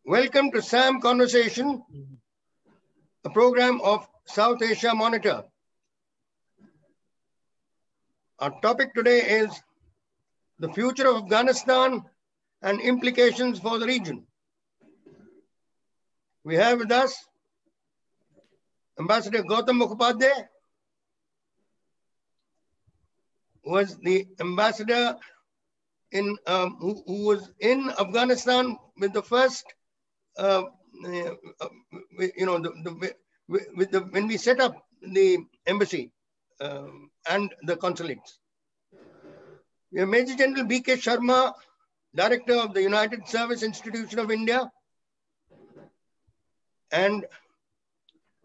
Welcome to SAM Conversation, a program of South Asia Monitor. Our topic today is the future of Afghanistan and implications for the region. We have with us Ambassador Gautam Mukhopadhaya, who was the ambassador in who was in Afghanistan with the first, when we set up the embassy and the consulates. We have Major General B.K. Sharma, Director of the United Service Institution of India, and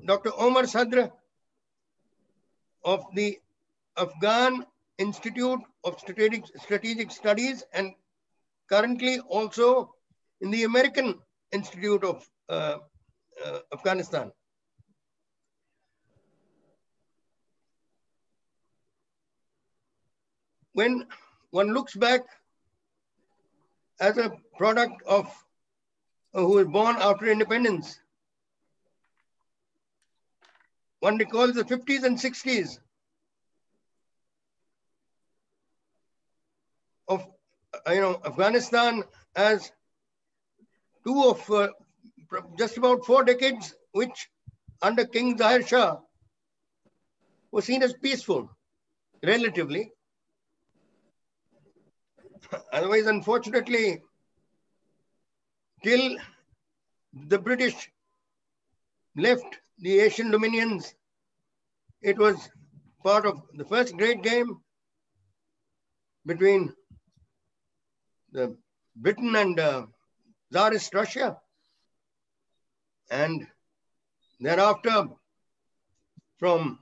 Dr. Omar Sadr of the Afghan Institute of Strategic Studies, and currently also in the American Institute of Afghanistan. When one looks back as a product of who was born after independence, one recalls the 50s and 60s of Afghanistan as two of just about 4 decades, which under King Zahir Shah was seen as peaceful, relatively. Otherwise, unfortunately, till the British left the Asian dominions, it was part of the first great game between the Britain and Tsarist Russia. And thereafter, from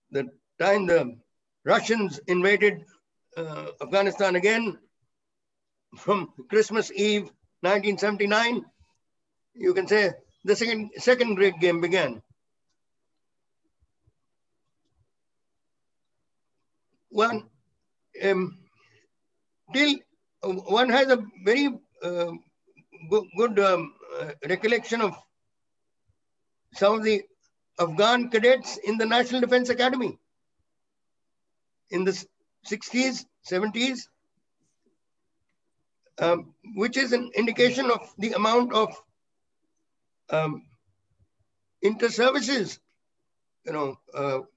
the time the Russians invaded Afghanistan again, from Christmas Eve 1979, you can say the second great game began. One has a very good recollection of some of the Afghan cadets in the National Defense Academy in the 60s, 70s, which is an indication of the amount of inter-services,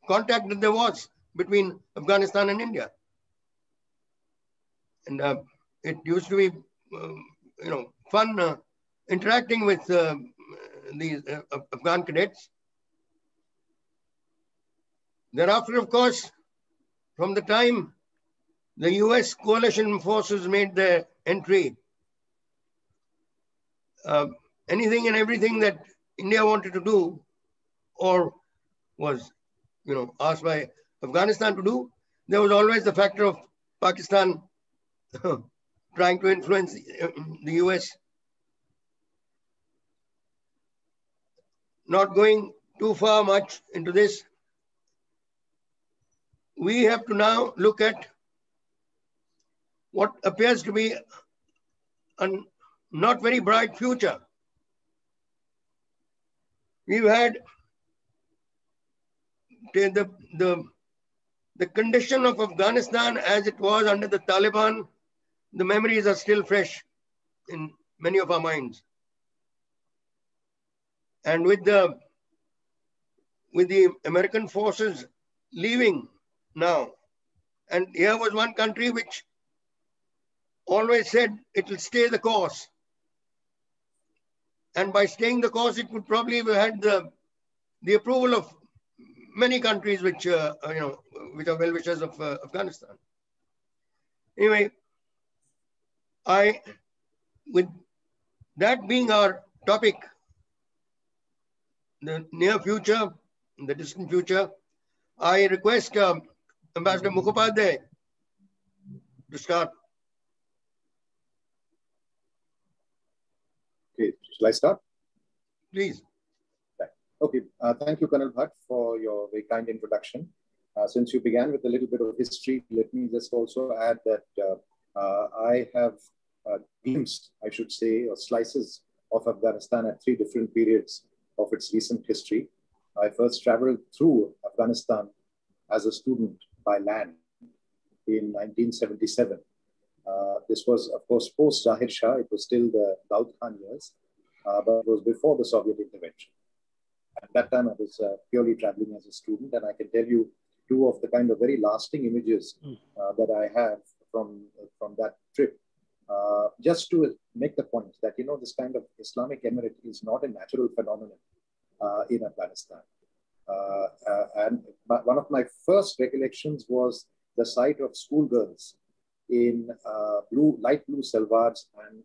contact that there was between Afghanistan and India. And it used to be, fun interacting with these Afghan cadets. Thereafter, of course, from the time the US coalition forces made their entry, anything and everything that India wanted to do or was, asked by Afghanistan to do, there was always the factor of Pakistan trying to influence the US. Not going too far much into this, we have to now look at what appears to be a not very bright future. We've had the condition of Afghanistan as it was under the Taliban. The memories are still fresh in many of our minds. And with the American forces leaving now, and here was one country which always said it will stay the course. And by staying the course, it would probably have had the approval of many countries which are well-wishers of Afghanistan. Anyway, with that being our topic, the near future, the distant future, I request Ambassador Mukhopadhaya to start. Okay, shall I start? Please. Okay, thank you, Col Anil Bhat, for your very kind introduction. Since you began with a little bit of history, let me just also add that I have glimpsed, I should say, or slices of Afghanistan at 3 different periods of its recent history. I first traveled through Afghanistan as a student by land in 1977. This was, of course, post Zahir Shah. It was still the Daud Khan years, but it was before the Soviet intervention. At that time, I was purely traveling as a student, and I can tell you 2 of the kind of very lasting images that I have from that trip. Just to make the point that, you know, this kind of Islamic emirate is not a natural phenomenon in Afghanistan. And one of my first recollections was the sight of schoolgirls in light blue salwars and,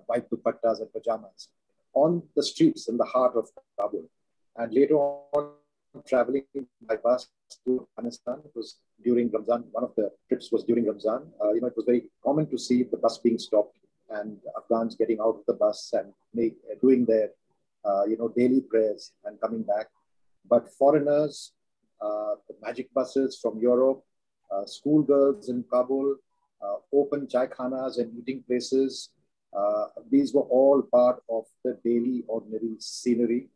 white dupattas and pajamas on the streets in the heart of Kabul. And later on, traveling by bus to Afghanistan, it was during Ramzan. One of the trips was during Ramzan. It was very common to see the bus being stopped and Afghans getting out of the bus and doing their, daily prayers and coming back. But foreigners, the magic buses from Europe, schoolgirls in Kabul, open chaikhanas and eating places, these were all part of the daily ordinary scenery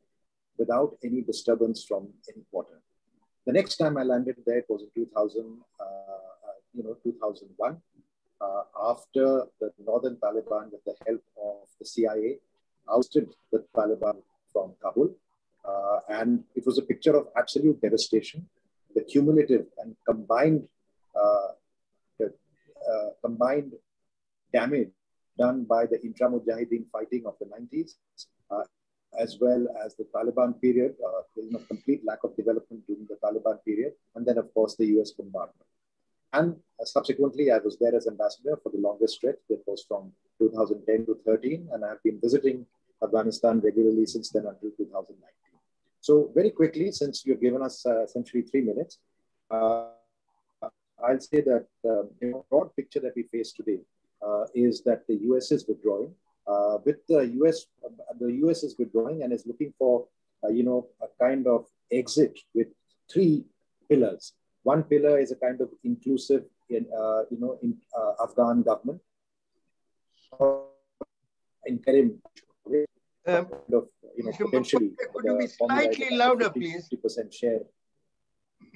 without any disturbance from any quarter. The next time I landed there, it was in 2001, after the Northern Taliban, with the help of the CIA, ousted the Taliban from Kabul. And it was a picture of absolute devastation. The cumulative and combined damage done by the intra-Mujahideen fighting of the 90s, as well as the Taliban period, complete lack of development during the Taliban period, and then, of course, the US bombardment. And subsequently, I was there as ambassador for the longest stretch. That was from 2010 to 13, and I've been visiting Afghanistan regularly since then until 2019. So very quickly, since you've given us essentially 3 minutes, I'll say that the broad picture that we face today is that the US is withdrawing. The US is withdrawing and is looking for a kind of exit with 3 pillars. One pillar is a kind of inclusive, Afghan government. Interim, potentially. Could you be slightly louder, please? 50% share.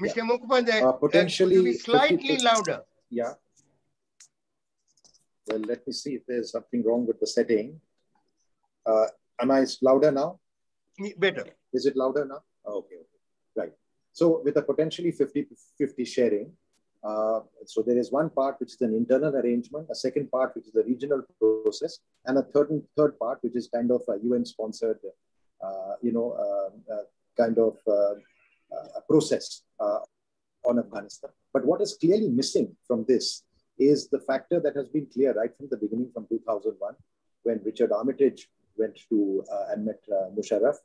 Mr. Mukhopadhaya, potentially could you be slightly louder? Yeah. Well, let me see if there's something wrong with the setting. Am I louder now? Better. Is it louder now? Okay. Right. So with a potentially 50-50 sharing, so there is one part which is an internal arrangement, a second part which is a regional process, and a third part which is kind of a UN-sponsored, a process on Afghanistan. But what is clearly missing from this is the factor that has been clear right from the beginning, from 2001, when Richard Armitage went to and met Musharraf,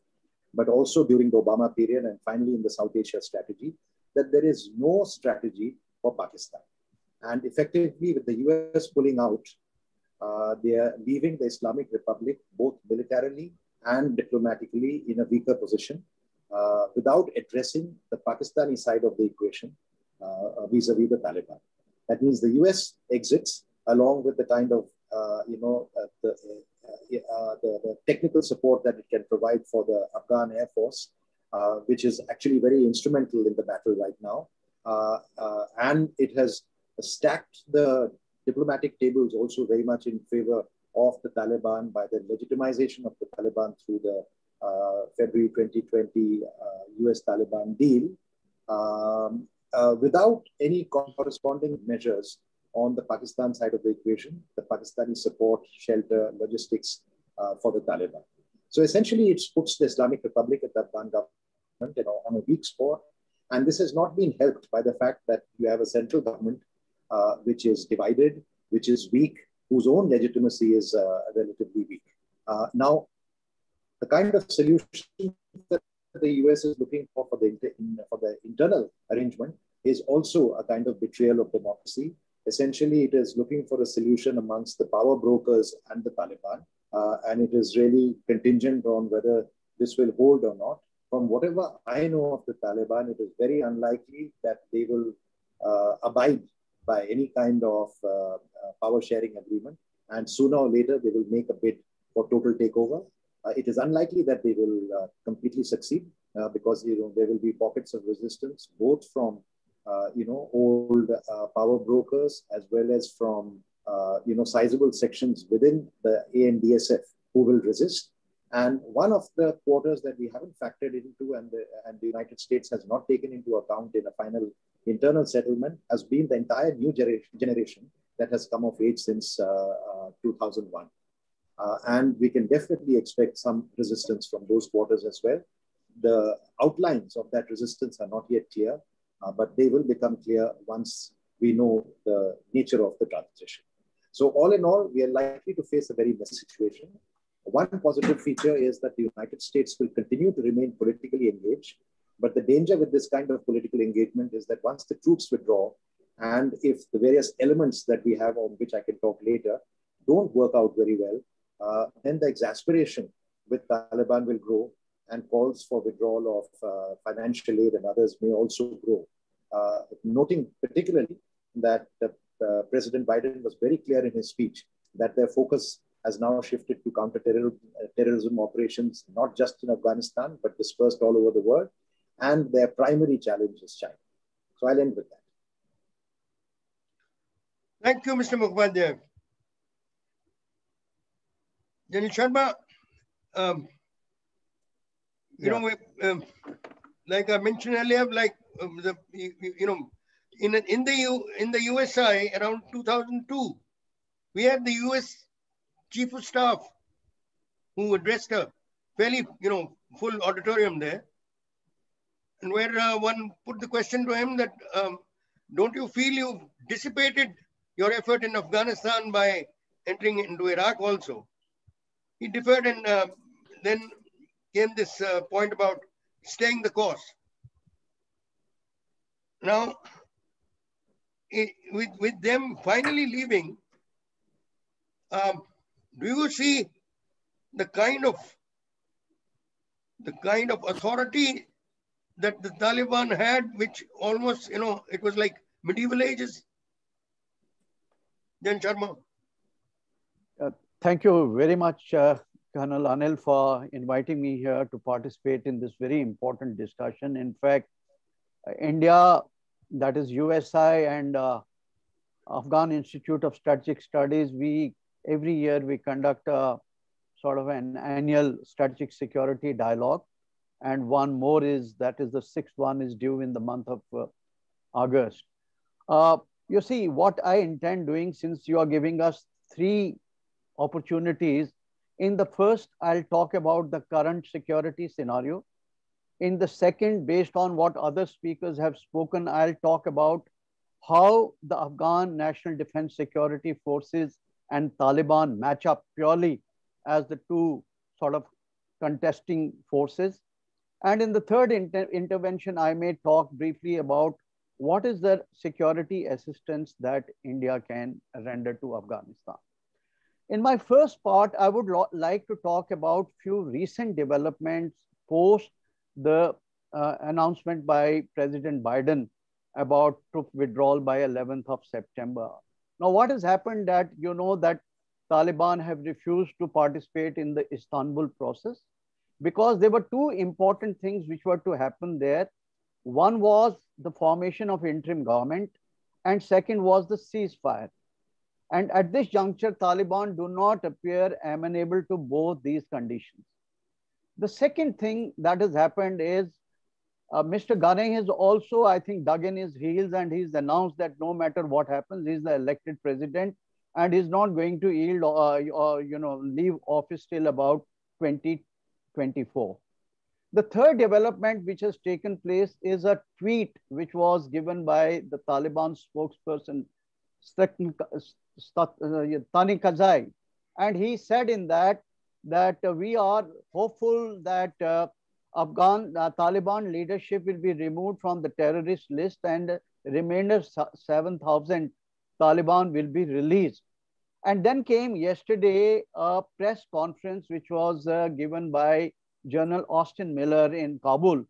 but also during the Obama period and finally in the South Asia strategy, that there is no strategy for Pakistan. And effectively, with the US pulling out, they are leaving the Islamic Republic both militarily and diplomatically in a weaker position without addressing the Pakistani side of the equation vis-a-vis the Taliban. That means the US exits along with the kind of, the technical support that it can provide for the Afghan Air Force, which is actually very instrumental in the battle right now. And it has stacked the diplomatic tables also very much in favor of the Taliban by the legitimization of the Taliban through the February 2020 US-Taliban deal, without any corresponding measures on the Pakistan side of the equation, the Pakistani support, shelter, logistics for the Taliban. So essentially, it puts the Islamic Republic and the Afghan government on a weak spot. And this has not been helped by the fact that you have a central government which is divided, which is weak, whose own legitimacy is relatively weak. Now, the kind of solution that the US is looking for the internal arrangement is also a kind of betrayal of democracy. Essentially, it is looking for a solution amongst the power brokers and the Taliban, and it is really contingent on whether this will hold or not. From whatever I know of the Taliban, it is very unlikely that they will abide by any kind of power sharing agreement. And sooner or later, they will make a bid for total takeover. It is unlikely that they will completely succeed because there will be pockets of resistance, both from old power brokers as well as from sizable sections within the ANDSF who will resist. And one of the quarters that we haven't factored into and the United States has not taken into account in a final internal settlement has been the entire new generation that has come of age since 2001. And we can definitely expect some resistance from those quarters as well. The outlines of that resistance are not yet clear, but they will become clear once we know the nature of the transition. So all in all, we are likely to face a very messy situation. One positive feature is that the United States will continue to remain politically engaged. But the danger with this kind of political engagement is that once the troops withdraw, and if the various elements that we have, on which I can talk later, don't work out very well, then the exasperation with Taliban will grow, and calls for withdrawal of financial aid and others may also grow. Noting particularly that President Biden was very clear in his speech that their focus has now shifted to counter-terrorism operations, not just in Afghanistan, but dispersed all over the world. And their primary challenge is China. So I'll end with that. Thank you, Mr. Mukhopadhaya. General Sharma, like I mentioned earlier, like in the USI around 2002, we had the US Chief of Staff who addressed a fairly full auditorium there, and where one put the question to him that don't you feel you've dissipated your effort in Afghanistan by entering into Iraq also? He deferred, and then came this point about staying the course. Now, with them finally leaving, do you see the kind of authority that the Taliban had, which almost, it was like medieval ages? Jan Sharma. Thank you very much, Colonel Anil, for inviting me here to participate in this very important discussion. In fact, India, that is USI and Afghan Institute of Strategic Studies, every year we conduct a sort of an annual strategic security dialogue. And one more that is the sixth one is due in the month of August. You see, what I intend doing, since you are giving us three opportunities, in the first, I'll talk about the current security scenario. In the second, based on what other speakers have spoken, I'll talk about how the Afghan National Defense Security Forces and Taliban match up purely as the two sort of contesting forces. And in the third intervention, I may talk briefly about what is the security assistance that India can render to Afghanistan. In my first part, I would like to talk about few recent developments post the announcement by President Biden about troop withdrawal by 11th of September. Now, what has happened that that Taliban have refused to participate in the Istanbul process because there were two important things which were to happen there. One was the formation of interim government, and second was the ceasefire. And at this juncture, Taliban do not appear amenable to both these conditions. The second thing that has happened is Mr. Ghani has also, I think, dug in his heels, and he's announced that no matter what happens, he's the elected president and he's not going to yield or leave office till about 2024. The third development which has taken place is a tweet which was given by the Taliban spokesperson, Tani Kazai. And he said in that we are hopeful that Afghan Taliban leadership will be removed from the terrorist list and remainder 7,000 Taliban will be released. And then came yesterday a press conference which was given by General Austin Miller in Kabul,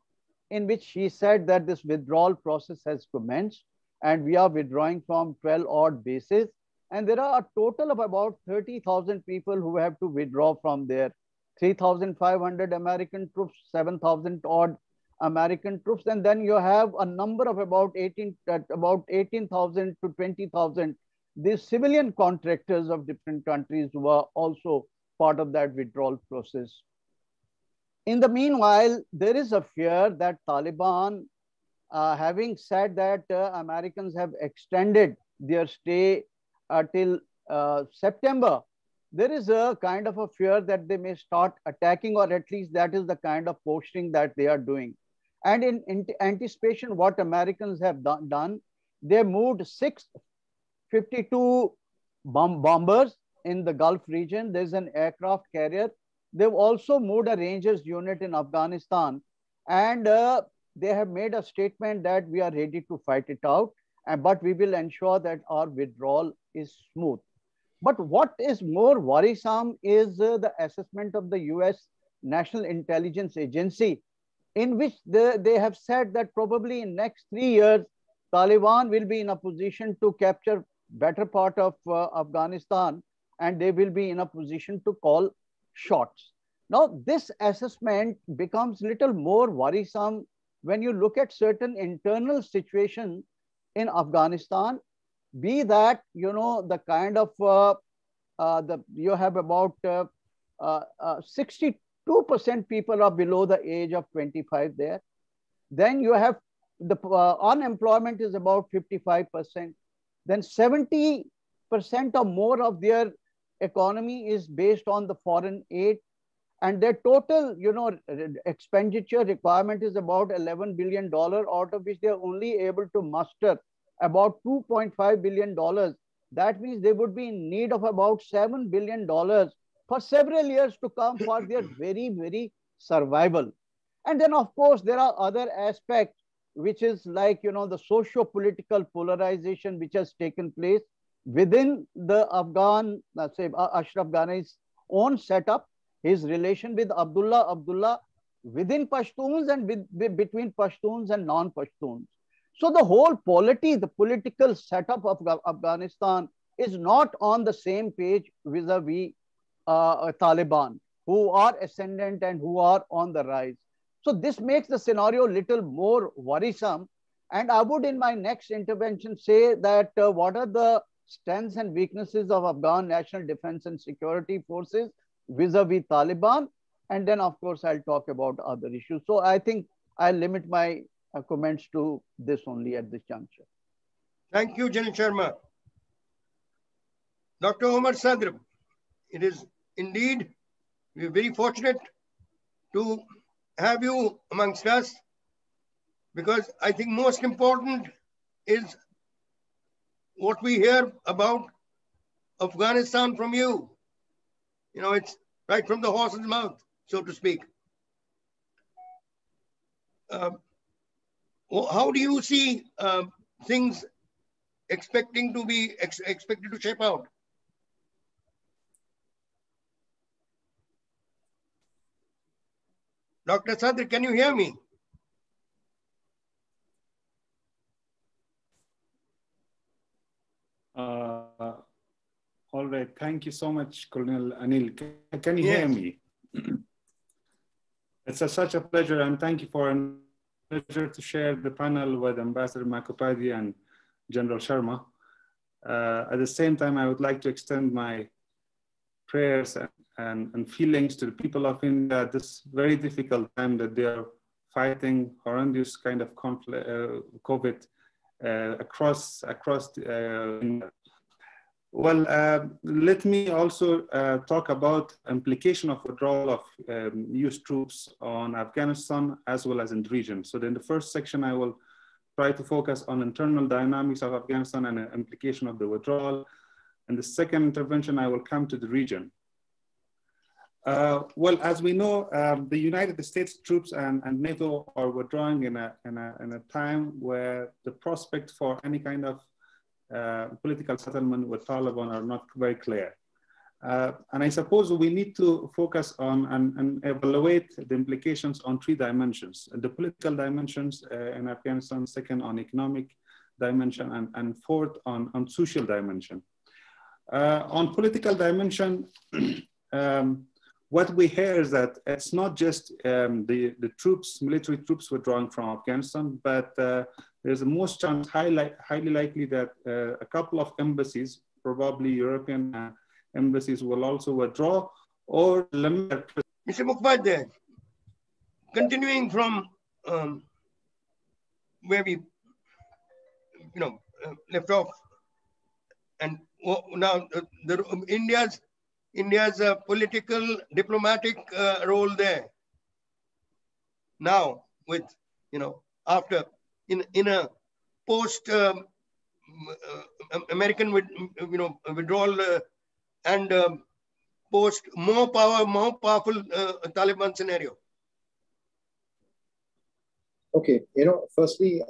in which he said that this withdrawal process has commenced and we are withdrawing from 12 odd bases. And there are a total of about 30,000 people who have to withdraw from there. 3,500 American troops, 7,000 odd American troops, and then you have a number of about 18,000 to 20,000 these civilian contractors of different countries who are also part of that withdrawal process. In the meanwhile, there is a fear that Taliban, having said that Americans have extended their stay till September, there is a kind of a fear that they may start attacking, or at least that is the kind of posturing that they are doing. And in anticipation, what Americans have done, they moved 652 bombers in the Gulf region. There's an aircraft carrier. They've also moved a Rangers unit in Afghanistan. And they have made a statement that we are ready to fight it out, but we will ensure that our withdrawal is smooth. But what is more worrisome is the assessment of the US National Intelligence Agency, in which they have said that probably in next 3 years, Taliban will be in a position to capture better part of Afghanistan, and they will be in a position to call shots. Now, this assessment becomes little more worrisome when you look at certain internal situation in Afghanistan, be that, you know, the kind of, you have about 62% people are below the age of 25 there. Then you have the unemployment is about 55%. Then 70% or more of their economy is based on the foreign aid. And their total, you know, expenditure requirement is about $11 billion, out of which they are only able to muster about $2.5 billion. That means they would be in need of about $7 billion for several years to come for their very, very survival. And then, of course, there are other aspects, which is like, you know, the socio-political polarization which has taken place within the Afghan, say, Ashraf Ghani's own setup, his relation with Abdullah within Pashtuns and between Pashtuns and non-Pashtuns. So the whole polity, the political setup of Afghanistan is not on the same page vis-a-vis Taliban, who are ascendant and who are on the rise. So this makes the scenario little more worrisome. And I would, in my next intervention, say that what are the strengths and weaknesses of Afghan National Defense and Security Forces vis-a-vis Taliban. And then, of course, I'll talk about other issues. So I think I'll limit my comments to this only at this juncture. Thank you, General Sharma. Dr. Omar Sadr, it is indeed, we're very fortunate to have you amongst us, because I think most important is what we hear about Afghanistan from you. You know, it's right from the horse's mouth, so to speak. How do you see things expected to shape out? Dr. Sadr, can you hear me? All right. Thank you so much, Colonel Anil. Can you hear me? It's such a pleasure, and thank you for a pleasure to share the panel with Ambassador Mukhopadhaya and General Sharma. At the same time, I would like to extend my prayers and feelings to the people of India at this very difficult time that they are fighting horrendous kind of conflict, COVID across India. Well, let me also talk about implication of withdrawal of US troops on Afghanistan as well as in the region. So in the first section, I will try to focus on internal dynamics of Afghanistan and the implication of the withdrawal. In the second intervention, I will come to the region. Well, as we know, the United States troops and NATO are withdrawing in a time where the prospect for any kind of political settlement with Taliban are not very clear. And I suppose we need to focus on and evaluate the implications on 3 dimensions. The political dimensions in Afghanistan, second on economic dimension, and fourth on social dimension. On political dimension, what we hear is that it's not just the military troops withdrawing from Afghanistan, but there's a most chance, highly likely that a couple of embassies, probably European embassies, will also withdraw or limit. Mr. Mukhopadhaya, continuing from where we left off, and now India's political diplomatic role there. Now, with after in a post American withdrawal and post more powerful Taliban scenario. Okay, firstly,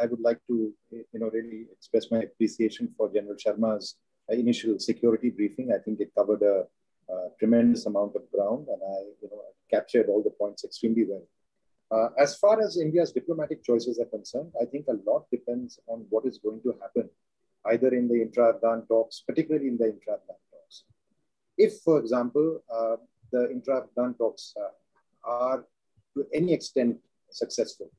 I would like to, really express my appreciation for General Sharma's initial security briefing. I think it covered a tremendous amount of ground, and I, captured all the points extremely well. As far as India's diplomatic choices are concerned, I think a lot depends on what is going to happen, either in the intra-Afghan talks, particularly in the intra-Afghan talks. If, for example, the intra-Afghan talks are to any extent successful,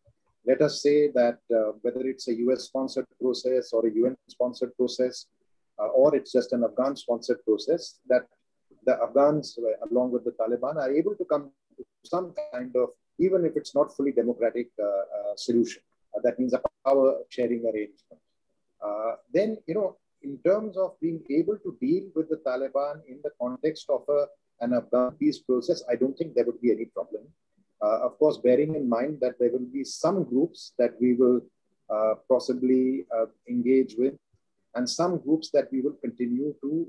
let us say that whether it's a US-sponsored process or a UN-sponsored process, or it's just an Afghan-sponsored process, that the Afghans, along with the Taliban, are able to come to some kind of, even if it's not fully democratic solution. That means a power sharing arrangement. Then, in terms of being able to deal with the Taliban in the context of an Afghan peace process, I don't think there would be any problem. Of course, bearing in mind that there will be some groups that we will possibly engage with, and some groups that we will continue to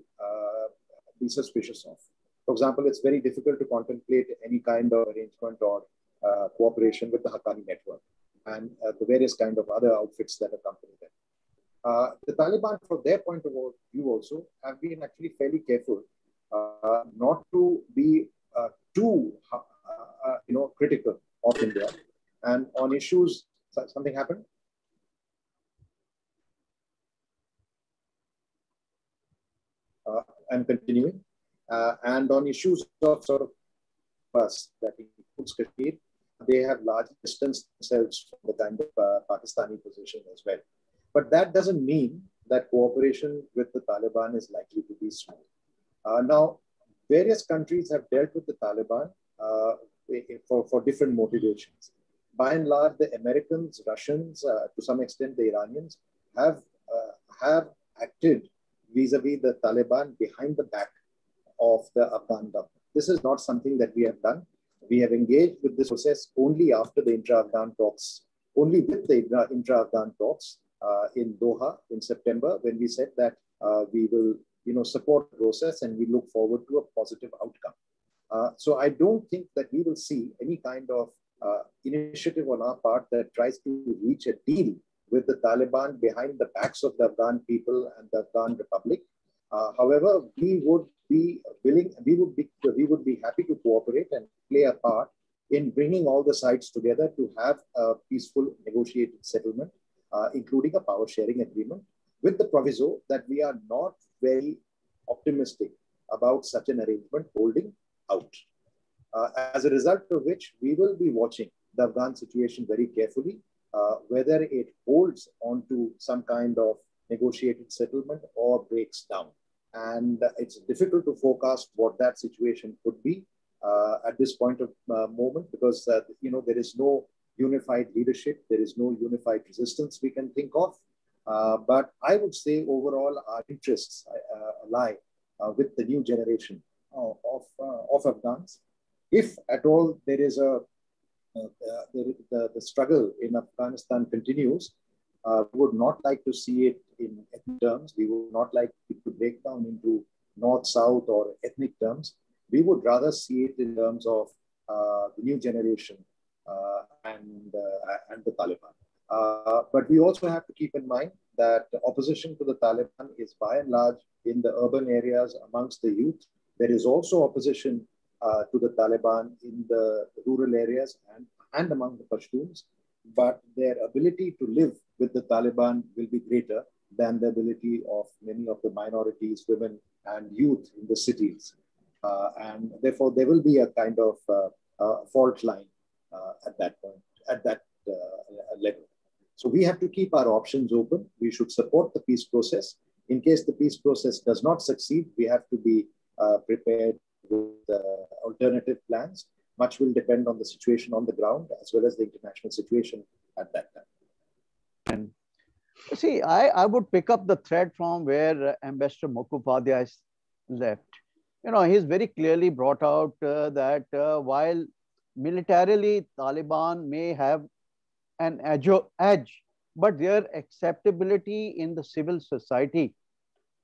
be suspicious of. For example, it's very difficult to contemplate any kind of arrangement or cooperation with the Haqqani network and the various kind of other outfits that accompany them. The Taliban, from their point of view also, have been actually fairly careful not to be too critical of India. And on issues, something happened? And continuing. And on issues of sort of us that includes Kashmir, they have largely distanced themselves from the kind of Pakistani position as well. But that doesn't mean that cooperation with the Taliban is likely to be smooth. Now, various countries have dealt with the Taliban for different motivations. By and large, the Americans, Russians, to some extent the Iranians, have acted vis-a-vis the Taliban behind the back of the Afghan government. This is not something that we have done. We have engaged with this process only after the intra-Afghan talks, only with the intra-Afghan talks in Doha in September, when we said that we will support the process and we look forward to a positive outcome. So I don't think that we will see any kind of initiative on our part that tries to reach a deal with the Taliban behind the backs of the Afghan people and the Afghan Republic. However, we would be willing, we would be happy to cooperate and play a part in bringing all the sides together to have a peaceful negotiated settlement, including a power sharing agreement, with the proviso that we are not very optimistic about such an arrangement holding out. As a result of which, we will be watching the Afghan situation very carefully, whether it holds onto some kind of negotiated settlement or breaks down. And it's difficult to forecast what that situation could be at this point of moment, because there is no unified leadership, there is no unified resistance we can think of. But I would say overall our interests lie with the new generation of Afghans. If at all there is the struggle in Afghanistan continues, we would not like to see it in ethnic terms. We would not like it to break down into north-south or ethnic terms. We would rather see it in terms of the new generation and the Taliban. But we also have to keep in mind that opposition to the Taliban is by and large in the urban areas amongst the youth. There is also opposition to the Taliban in the rural areas and among the Pashtuns. but their ability to live with the Taliban will be greater than the ability of many of the minorities, women, and youth in the cities. And therefore, there will be a kind of fault line at that point, at that level. So we have to keep our options open. We should support the peace process. In case the peace process does not succeed, we have to be prepared with alternative plans. Much will depend on the situation on the ground as well as the international situation at that time. And see, I would pick up the thread from where Ambassador Mukhopadhaya left. You know, he's very clearly brought out that while militarily Taliban may have an edge, but their acceptability in the civil society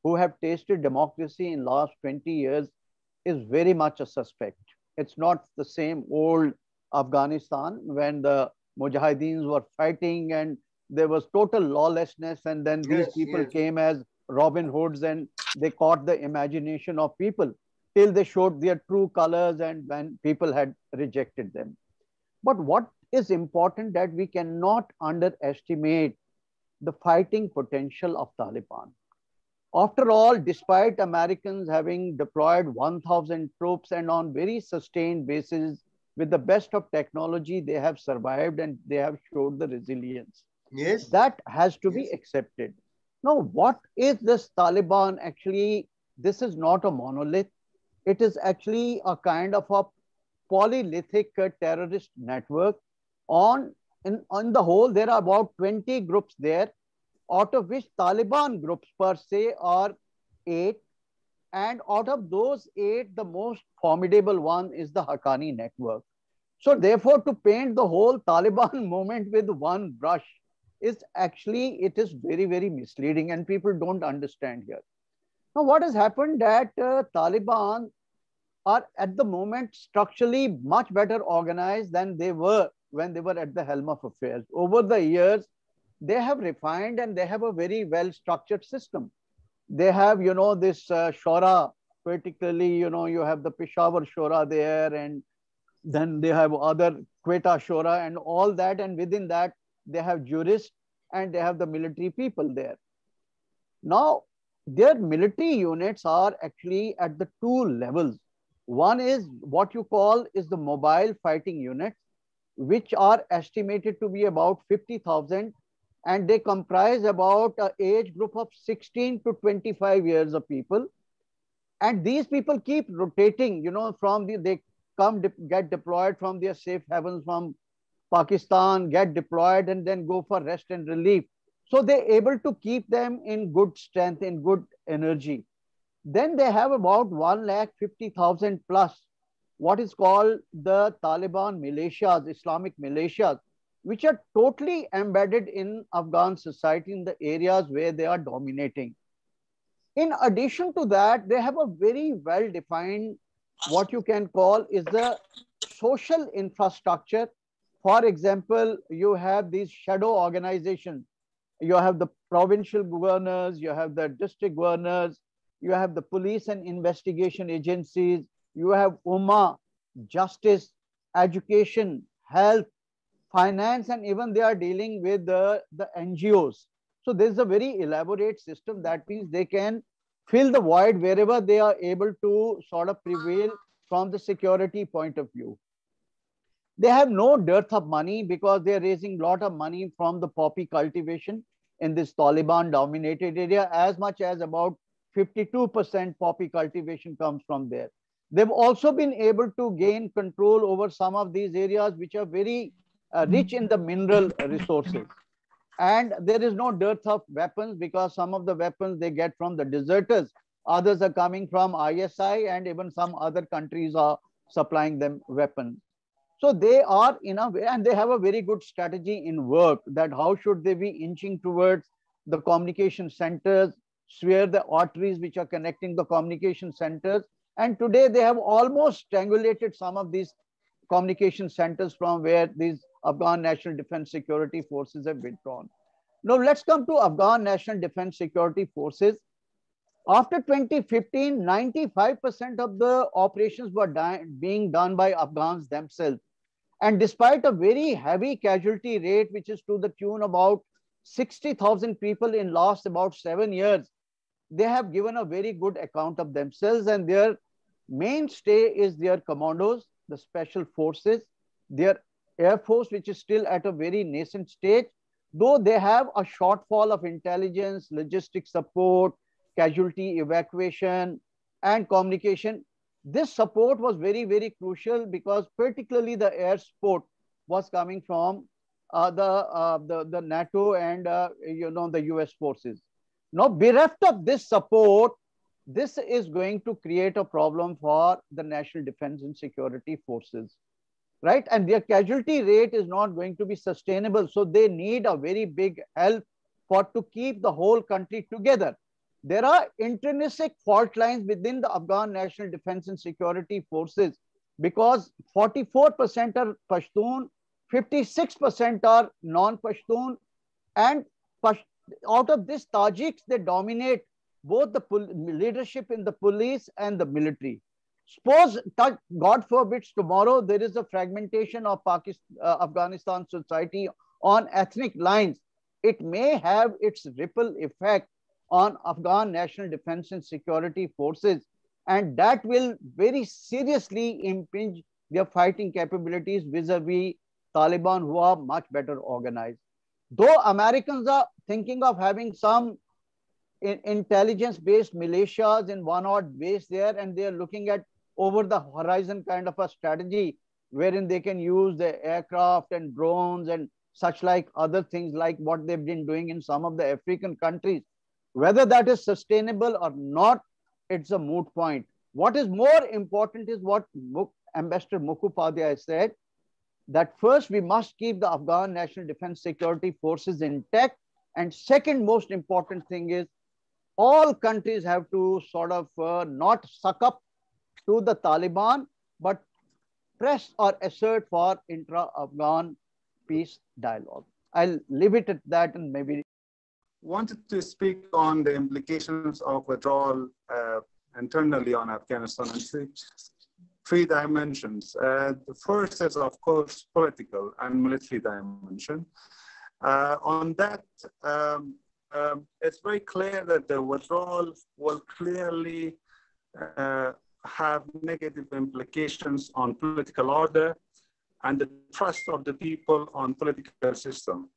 who have tasted democracy in last 20 years is very much a suspect. It's not the same old Afghanistan when the Mujahideens were fighting and there was total lawlessness, and then these people came as Robin Hoods and they caught the imagination of people till they showed their true colors and when people had rejected them. But what is important that we cannot underestimate the fighting potential of Taliban. After all, despite Americans having deployed 1,000 troops and on very sustained basis with the best of technology, they have survived and they have showed the resilience. Yes. That has to be accepted. Now, what is this Taliban actually? This is not a monolith. It is actually a kind of a polythic terrorist network. On the whole, there are about 20 groups there, out of which Taliban groups per se are 8. And out of those 8, the most formidable one is the Haqqani network. So therefore, to paint the whole Taliban movement with one brush is actually, it is very, very misleading and people don't understand here. Now, what has happened that Taliban are at the moment structurally much better organized than they were when they were at the helm of affairs. Over the years, they have refined and they have a very well-structured system. They have, you know, this Shura, particularly, you know, you have the Peshawar Shura there, and then they have other Quetta Shura and all that. And within that, they have jurists and they have the military people there. Now, their military units are actually at the 2 levels. One is what you call is the mobile fighting units, which are estimated to be about 50,000, and they comprise about an age group of 16 to 25 years of people. And these people keep rotating, you know, they get deployed from their safe havens from Pakistan, get deployed and then go for rest and relief. So they're able to keep them in good strength, in good energy. Then they have about 150,000 plus what is called the Taliban militias, Islamic militias, which are totally embedded in Afghan society in the areas where they are dominating. In addition to that, they have a very well-defined, what you can call is the social infrastructure. For example, you have these shadow organizations. You have the provincial governors, you have the district governors, you have the police and investigation agencies, you have Ummah, justice, education, health, finance, and even they are dealing with the NGOs. So there's a very elaborate system. That means they can fill the void wherever they are able to sort of prevail from the security point of view. They have no dearth of money because they are raising a lot of money from the poppy cultivation in this Taliban dominated area. As much as about 52% poppy cultivation comes from there. They've also been able to gain control over some of these areas which are very rich in the mineral resources. And there is no dearth of weapons because some of the weapons they get from the deserters. Others are coming from ISI, and even some other countries are supplying them weapons. So they are in a way, and they have a very good strategy in work that how should they be inching towards the communication centers, sphere the arteries which are connecting the communication centers. And today they have almost strangulated some of these communication centers from where these Afghan National Defense Security Forces have withdrawn. Now let's come to Afghan National Defense Security Forces. After 2015, 95% of the operations were being done by Afghans themselves. And despite a very heavy casualty rate, which is to the tune about 60,000 people in last about 7 years, they have given a very good account of themselves, and their mainstay is their commandos, the special forces, their air force, which is still at a very nascent stage, though they have a shortfall of intelligence, logistic support, casualty evacuation, and communication. This support was very, very crucial because particularly the air support was coming from the NATO and the US forces. Now, bereft of this support, this is going to create a problem for the national defense and security forces, right? And their casualty rate is not going to be sustainable. So they need a very big help to keep the whole country together. There are intrinsic fault lines within the Afghan national defense and security forces because 44% are Pashtun, 56% are non-Pashtun, and out of this, Tajiks, they dominate both the leadership in the police and the military. Suppose, God forbids, tomorrow there is a fragmentation of Afghanistan society on ethnic lines. It may have its ripple effect on Afghan national defense and security forces, and that will very seriously impinge their fighting capabilities vis-a-vis Taliban, who are much better organized. Though Americans are thinking of having some intelligence-based militias in one odd base there, and they are looking at over the horizon kind of a strategy wherein they can use the aircraft and drones and such like other things like what they've been doing in some of the African countries. Whether that is sustainable or not, it's a moot point. What is more important is what Ambassador Mukhopadhaya said, that first we must keep the Afghan National Defense Security Forces intact. And second most important thing is all countries have to sort of not suck up to the Taliban, but press or assert for intra-Afghan peace dialogue. I'll leave it at that and maybe. Wanted to speak on the implications of withdrawal internally on Afghanistan in three dimensions. The first is, of course, political and military dimension. On that, it's very clear that the withdrawal will clearly have negative implications on political order and the trust of the people on political system.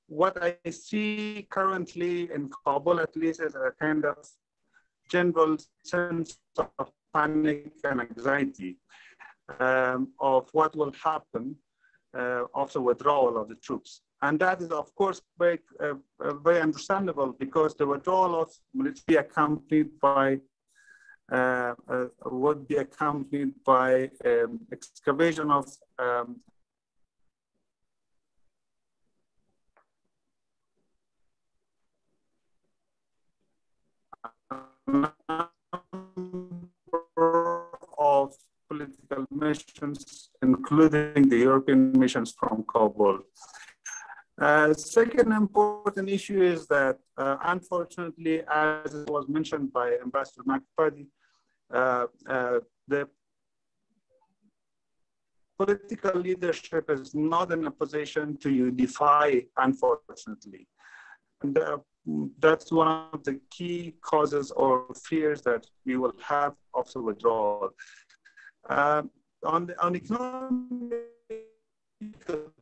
What I see currently in Kabul, at least, is a kind of general sense of panic and anxiety of what will happen after withdrawal of the troops. And that is, of course, very understandable because the withdrawal of military would be accompanied by excavation of political missions, including the European missions from Kabul. Second important issue is that, unfortunately, as it was mentioned by Ambassador Mukhopadhaya, the political leadership is not in a position to unify, unfortunately. And that's one of the key causes or fears that we will have after withdrawal. On economic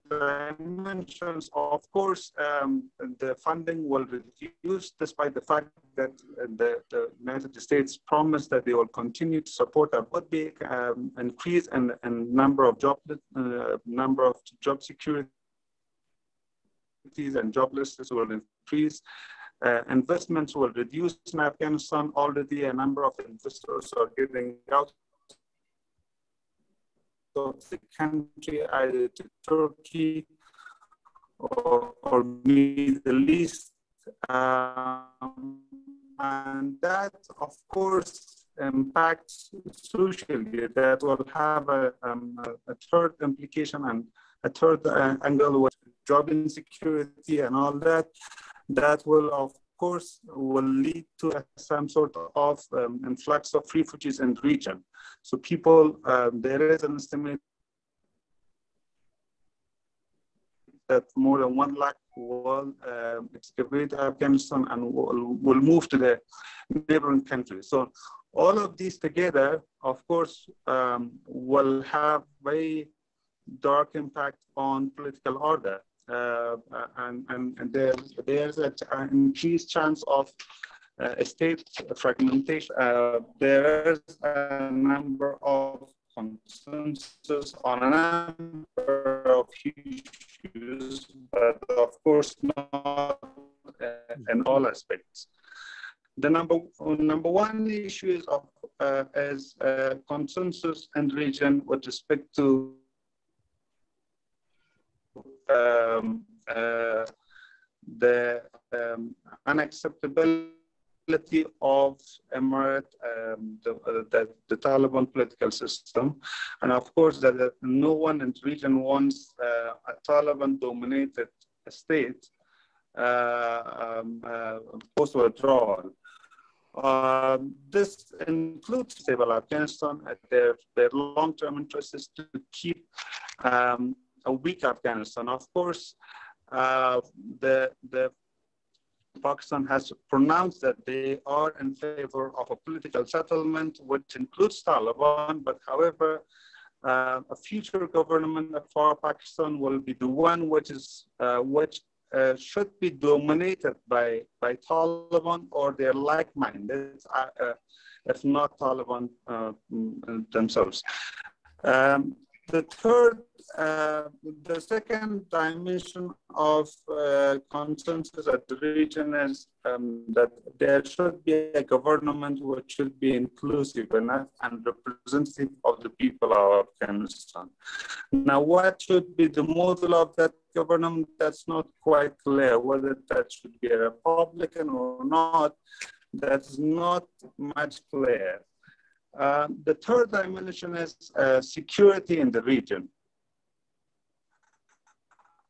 dimensions, of course, the funding will reduce despite the fact that the United States promised that they will continue to support. There would be increase in number of job securities and joblessness will increase. Investments will reduce in Afghanistan. Already a number of investors are getting out of the country, either to Turkey or Middle East. And that, of course, impacts socially. That will have a third implication and a third angle with job insecurity and all that. That will, of course, will lead to some sort of influx of refugees in the region. So people, there is an estimated that more than 1 lakh will excavate Afghanistan and will move to the neighboring countries. So all of these together, of course, will have very dark impact on political order. And there's an increased chance of state fragmentation. There is a number of consensus on a number of issues, but of course not in all aspects. The number one issue is consensus in the region with respect to the unacceptability of emirate, the Taliban political system. And of course, that no one in the region wants a Taliban-dominated state post-withdrawal. This includes stable Afghanistan. Their long-term interest is to keep a weak Afghanistan. Of course, the Pakistan has pronounced that they are in favor of a political settlement, which includes Taliban. But however, a future government for Pakistan will be the one which should be dominated by Taliban or their like-minded, if not Taliban themselves. The second dimension of consensus at the region is that there should be a government which should be inclusive enough and representative of the people of Afghanistan. Now, what should be the model of that government? That's not quite clear. Whether that should be a Republican or not, that's not much clear. The third dimension is security in the region.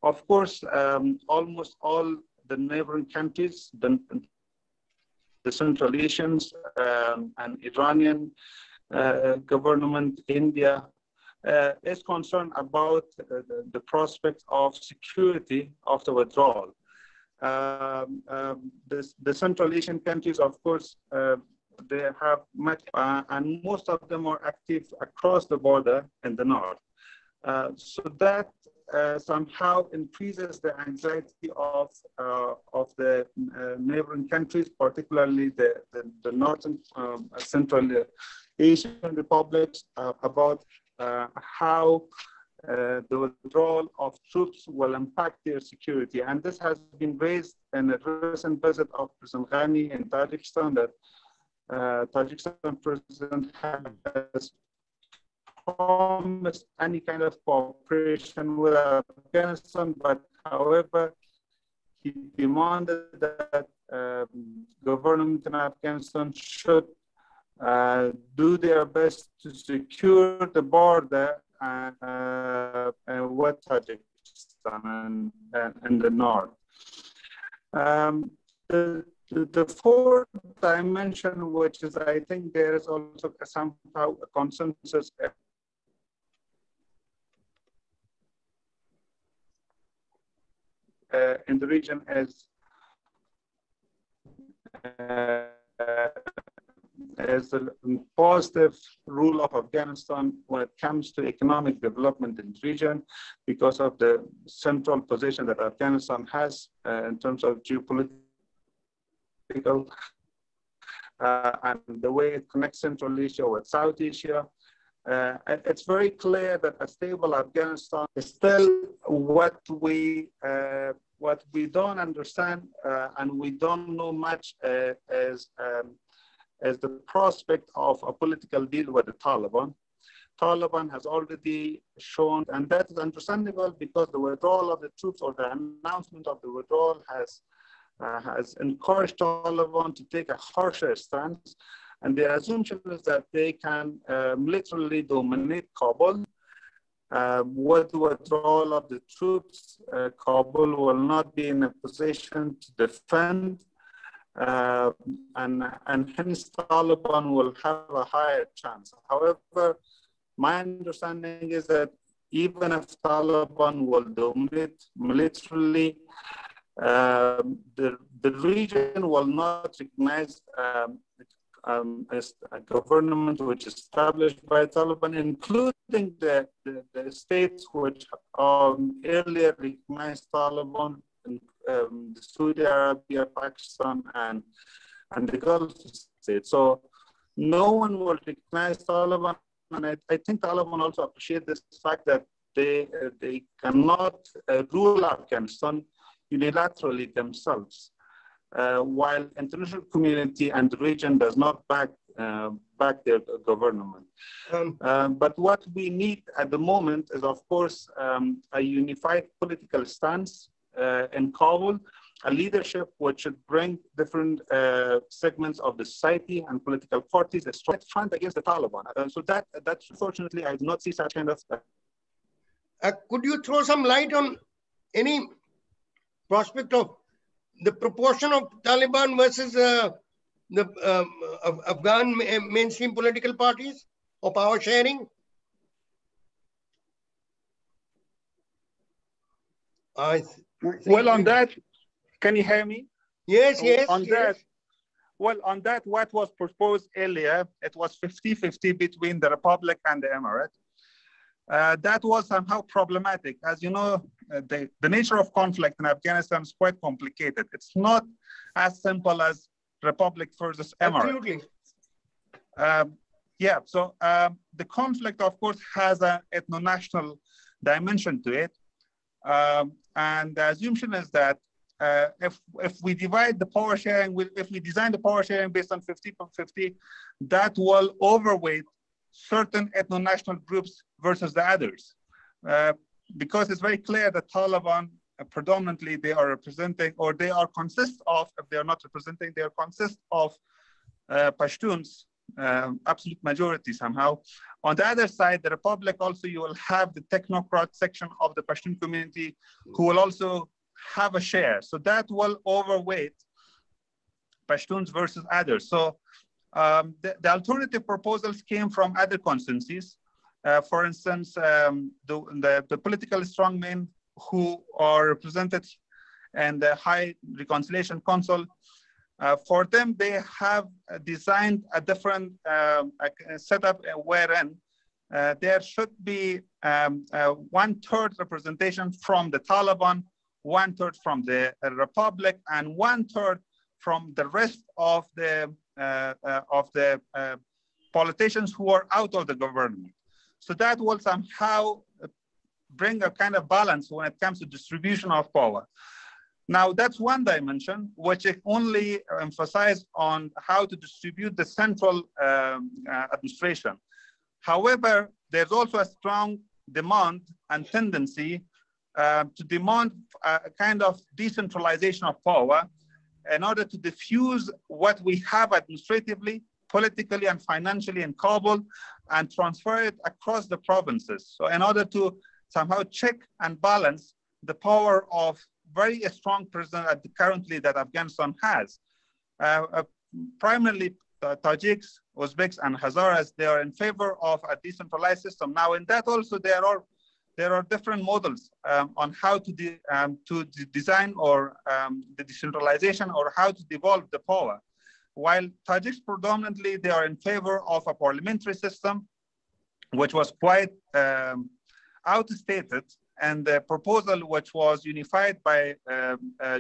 Of course, almost all the neighboring countries, the Central Asians and Iranian government, India, is concerned about the prospect of security of the withdrawal. The Central Asian countries, of course, they have much, and most of them are active across the border in the north. So that somehow increases the anxiety of the neighboring countries, particularly the northern Central Asian republics, about how the withdrawal of troops will impact their security. And this has been raised in a recent visit of President Ghani in Tajikistan, that Tajikistan president has promised any kind of cooperation with Afghanistan, but however, he demanded that government in Afghanistan should do their best to secure the border with Tajikistan and the north. The fourth dimension, which is, I think there is also somehow a consensus in the region, is a positive rule of Afghanistan when it comes to economic development in the region, because of the central position that Afghanistan has in terms of geopolitical and the way it connects Central Asia with South Asia. It's very clear that a stable Afghanistan is still what we don't understand and we don't know much as the prospect of a political deal with the Taliban. Taliban has already shown, and that is understandable because the withdrawal of the troops or the announcement of the withdrawal has encouraged Taliban to take a harsher stance. And the assumption is that they can literally dominate Kabul. With the withdrawal of the troops, Kabul will not be in a position to defend, and hence Taliban will have a higher chance. However, my understanding is that even if Taliban will dominate militarily, the region will not recognize as a government which is established by Taliban, including the states which earlier recognized Taliban, Saudi Arabia, Pakistan, and the Gulf states. So no one will recognize Taliban, and I think Taliban also appreciate this fact that they cannot rule Afghanistan unilaterally themselves, while international community and the region does not back their government. But what we need at the moment is, of course, a unified political stance in Kabul, a leadership which should bring different segments of the society and political parties a strong front against the Taliban. So that unfortunately, I do not see such kind of. Could you throw some light on any prospect of the proportion of Taliban versus the Afghan mainstream political parties or power sharing? Well, on that, can you hear me? Yes, yes. On yes. that, what was proposed earlier, it was 50-50 between the Republic and the Emirate. That was somehow problematic. As you know, the nature of conflict in Afghanistan is quite complicated. It's not as simple as Republic versus Emirate. Absolutely. So the conflict, of course, has an ethno-national dimension to it. And the assumption is that if we divide the power sharing, if we design the power sharing based on 50-50, that will overweight certain ethno-national groups versus the others. Because it's very clear that Taliban predominantly they are representing, or they are consist of, if they are not representing, they are consist of Pashtuns, absolute majority somehow. On the other side, the Republic also, you will have the technocrat section of the Pashtun community who will also have a share. So that will overweight Pashtuns versus others. So the alternative proposals came from other constituencies. For instance, the political strongmen who are represented in the High Reconciliation Council, for them, they have designed a different setup wherein there should be 1/3 representation from the Taliban, 1/3 from the Republic, and 1/3 from the rest of the politicians who are out of the government. So that will somehow bring a kind of balance when it comes to distribution of power. Now, that's one dimension, which only emphasizes on how to distribute the central administration. However, there's also a strong demand and tendency to demand a kind of decentralization of power in order to diffuse what we have administratively, politically, and financially in Kabul and transfer it across the provinces. So in order to somehow check and balance the power of very strong president currently that Afghanistan has. Primarily Tajiks, Uzbeks, and Hazaras, they are in favor of a decentralized system. Now in that also there are different models on how to design or the decentralization or how to devolve the power. While Tajiks predominantly, they are in favor of a parliamentary system, which was quite outdated, and the proposal which was unified by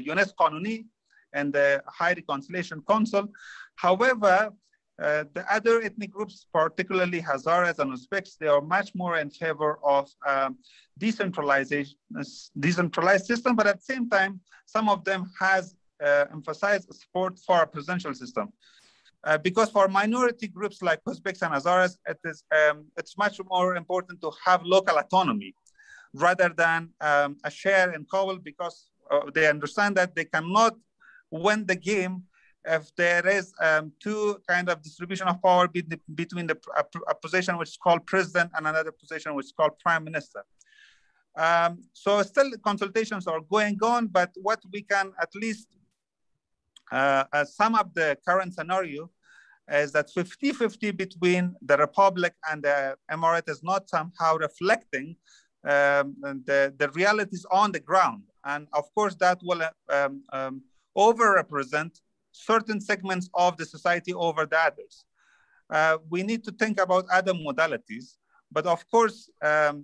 Yunus Qanuni and the High Reconciliation Council. However, the other ethnic groups, particularly Hazaras and Uzbeks, they are much more in favor of decentralized system, but at the same time, some of them has emphasized support for a presidential system. Because for minority groups like Uzbeks and Hazaras, it's much more important to have local autonomy rather than a share in Kabul, because they understand that they cannot win the game if there is two kind of distribution of power between a position which is called president and another position which is called prime minister. So still consultations are going on, but what we can at least sum up the current scenario is that 50-50 between the Republic and the Emirate is not somehow reflecting the realities on the ground. And of course, that will over-represent certain segments of the society over the others. We need to think about other modalities. But of course, the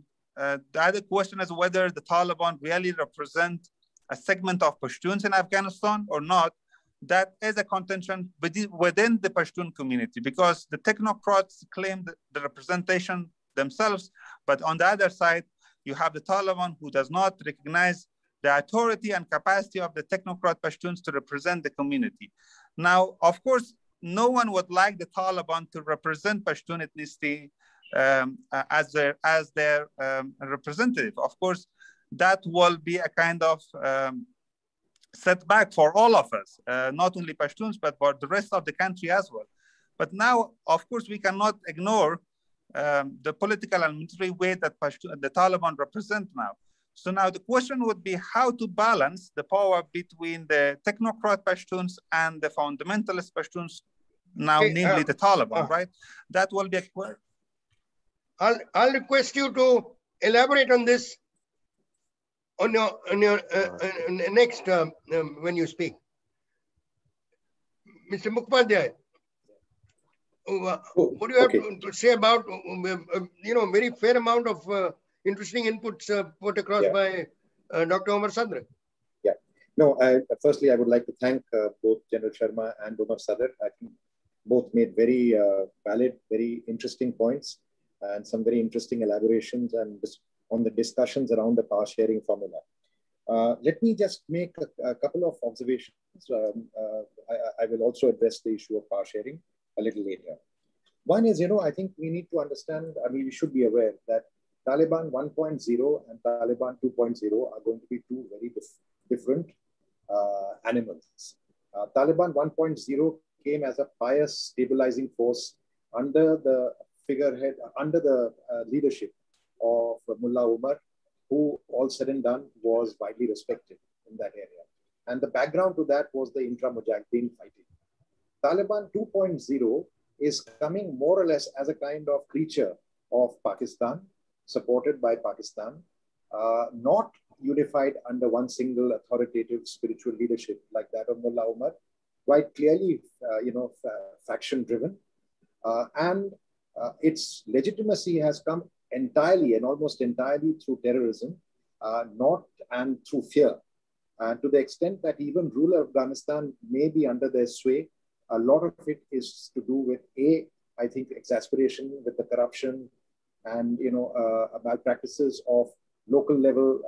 other question is whether the Taliban really represent a segment of Pashtuns in Afghanistan or not. That is a contention within the Pashtun community, because the technocrats claim the representation themselves, but on the other side, you have the Taliban who does not recognize the authority and capacity of the technocrat Pashtuns to represent the community. Now, of course, no one would like the Taliban to represent Pashtun ethnicity as their representative. Of course, that will be a kind of setback for all of us, not only Pashtuns, but for the rest of the country as well. But now, of course, we cannot ignore the political and military weight that the Taliban represent now. So now the question would be how to balance the power between the technocrat Pashtuns and the fundamentalist Pashtuns, now namely the Taliban, right? That will be a question. I'll request you to elaborate on this on your next when you speak. Mr. Mukhopadhaya, what do you have to say about very fair amount of interesting inputs put across by Dr. Omar Sadr? Yeah. No, firstly, I would like to thank both General Sharma and Omar Sadr. I think both made very valid, very interesting points and some very interesting elaborations and on the discussions around the power sharing formula. Let me just make a couple of observations. I will also address the issue of power sharing a little later. One is, I think we need to understand, we should be aware that Taliban 1.0 and Taliban 2.0 are going to be two very different animals. Taliban 1.0 came as a pious stabilizing force under the figurehead, under the leadership of Mullah Omar, who all said and done was widely respected in that area. And the background to that was the intra-Mujahideen fighting. Taliban 2.0 is coming more or less as a kind of creature of Pakistan, supported by Pakistan, not unified under one single authoritative spiritual leadership like that of Mullah Omar, quite clearly, faction-driven. And its legitimacy has come entirely and almost entirely through terrorism, and through fear. To the extent that even rural Afghanistan may be under their sway, a lot of it is to do with I think, exasperation with the corruption and, malpractices of local level,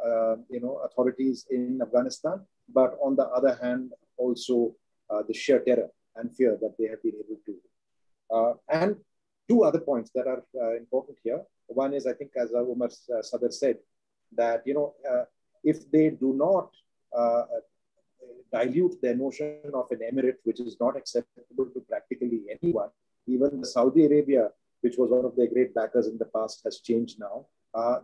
authorities in Afghanistan. But on the other hand, also the sheer terror and fear that they have been able to. And two other points that are important here. One is, I think, as Omar Sadr said, that, if they do not dilute their notion of an emirate, which is not acceptable to practically anyone, even Saudi Arabia, which was one of their great backers in the past, has changed now,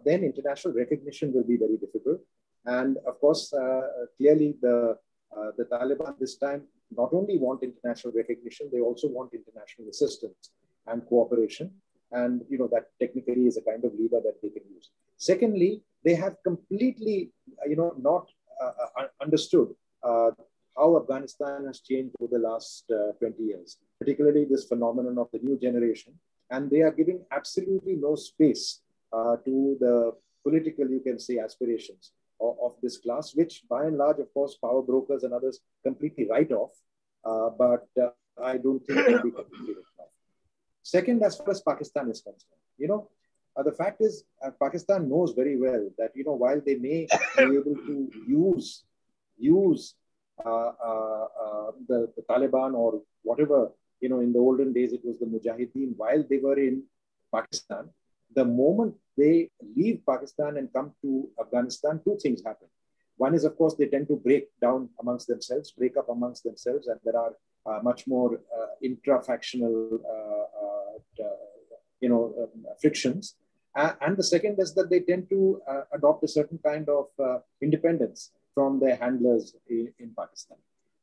then international recognition will be very difficult. And of course, clearly the Taliban this time not only want international recognition, they also want international assistance and cooperation. And that technically is a kind of lever that they can use. Secondly, they have completely, not understood how Afghanistan has changed over the last 20 years, particularly this phenomenon of the new generation. And they are giving absolutely no space to the political, you can say, aspirations of this class, which by and large, of course, power brokers and others completely write off. But I don't think it will be completely written off. Second, as far as Pakistan is concerned, the fact is Pakistan knows very well that, while they may be able to use the Taliban or whatever, in the olden days, it was the Mujahideen, while they were in Pakistan, the moment they leave Pakistan and come to Afghanistan, two things happen. One is, of course, they tend to break up amongst themselves, and there are much more intra-factional, frictions. And the second is that they tend to adopt a certain kind of independence from their handlers in Pakistan.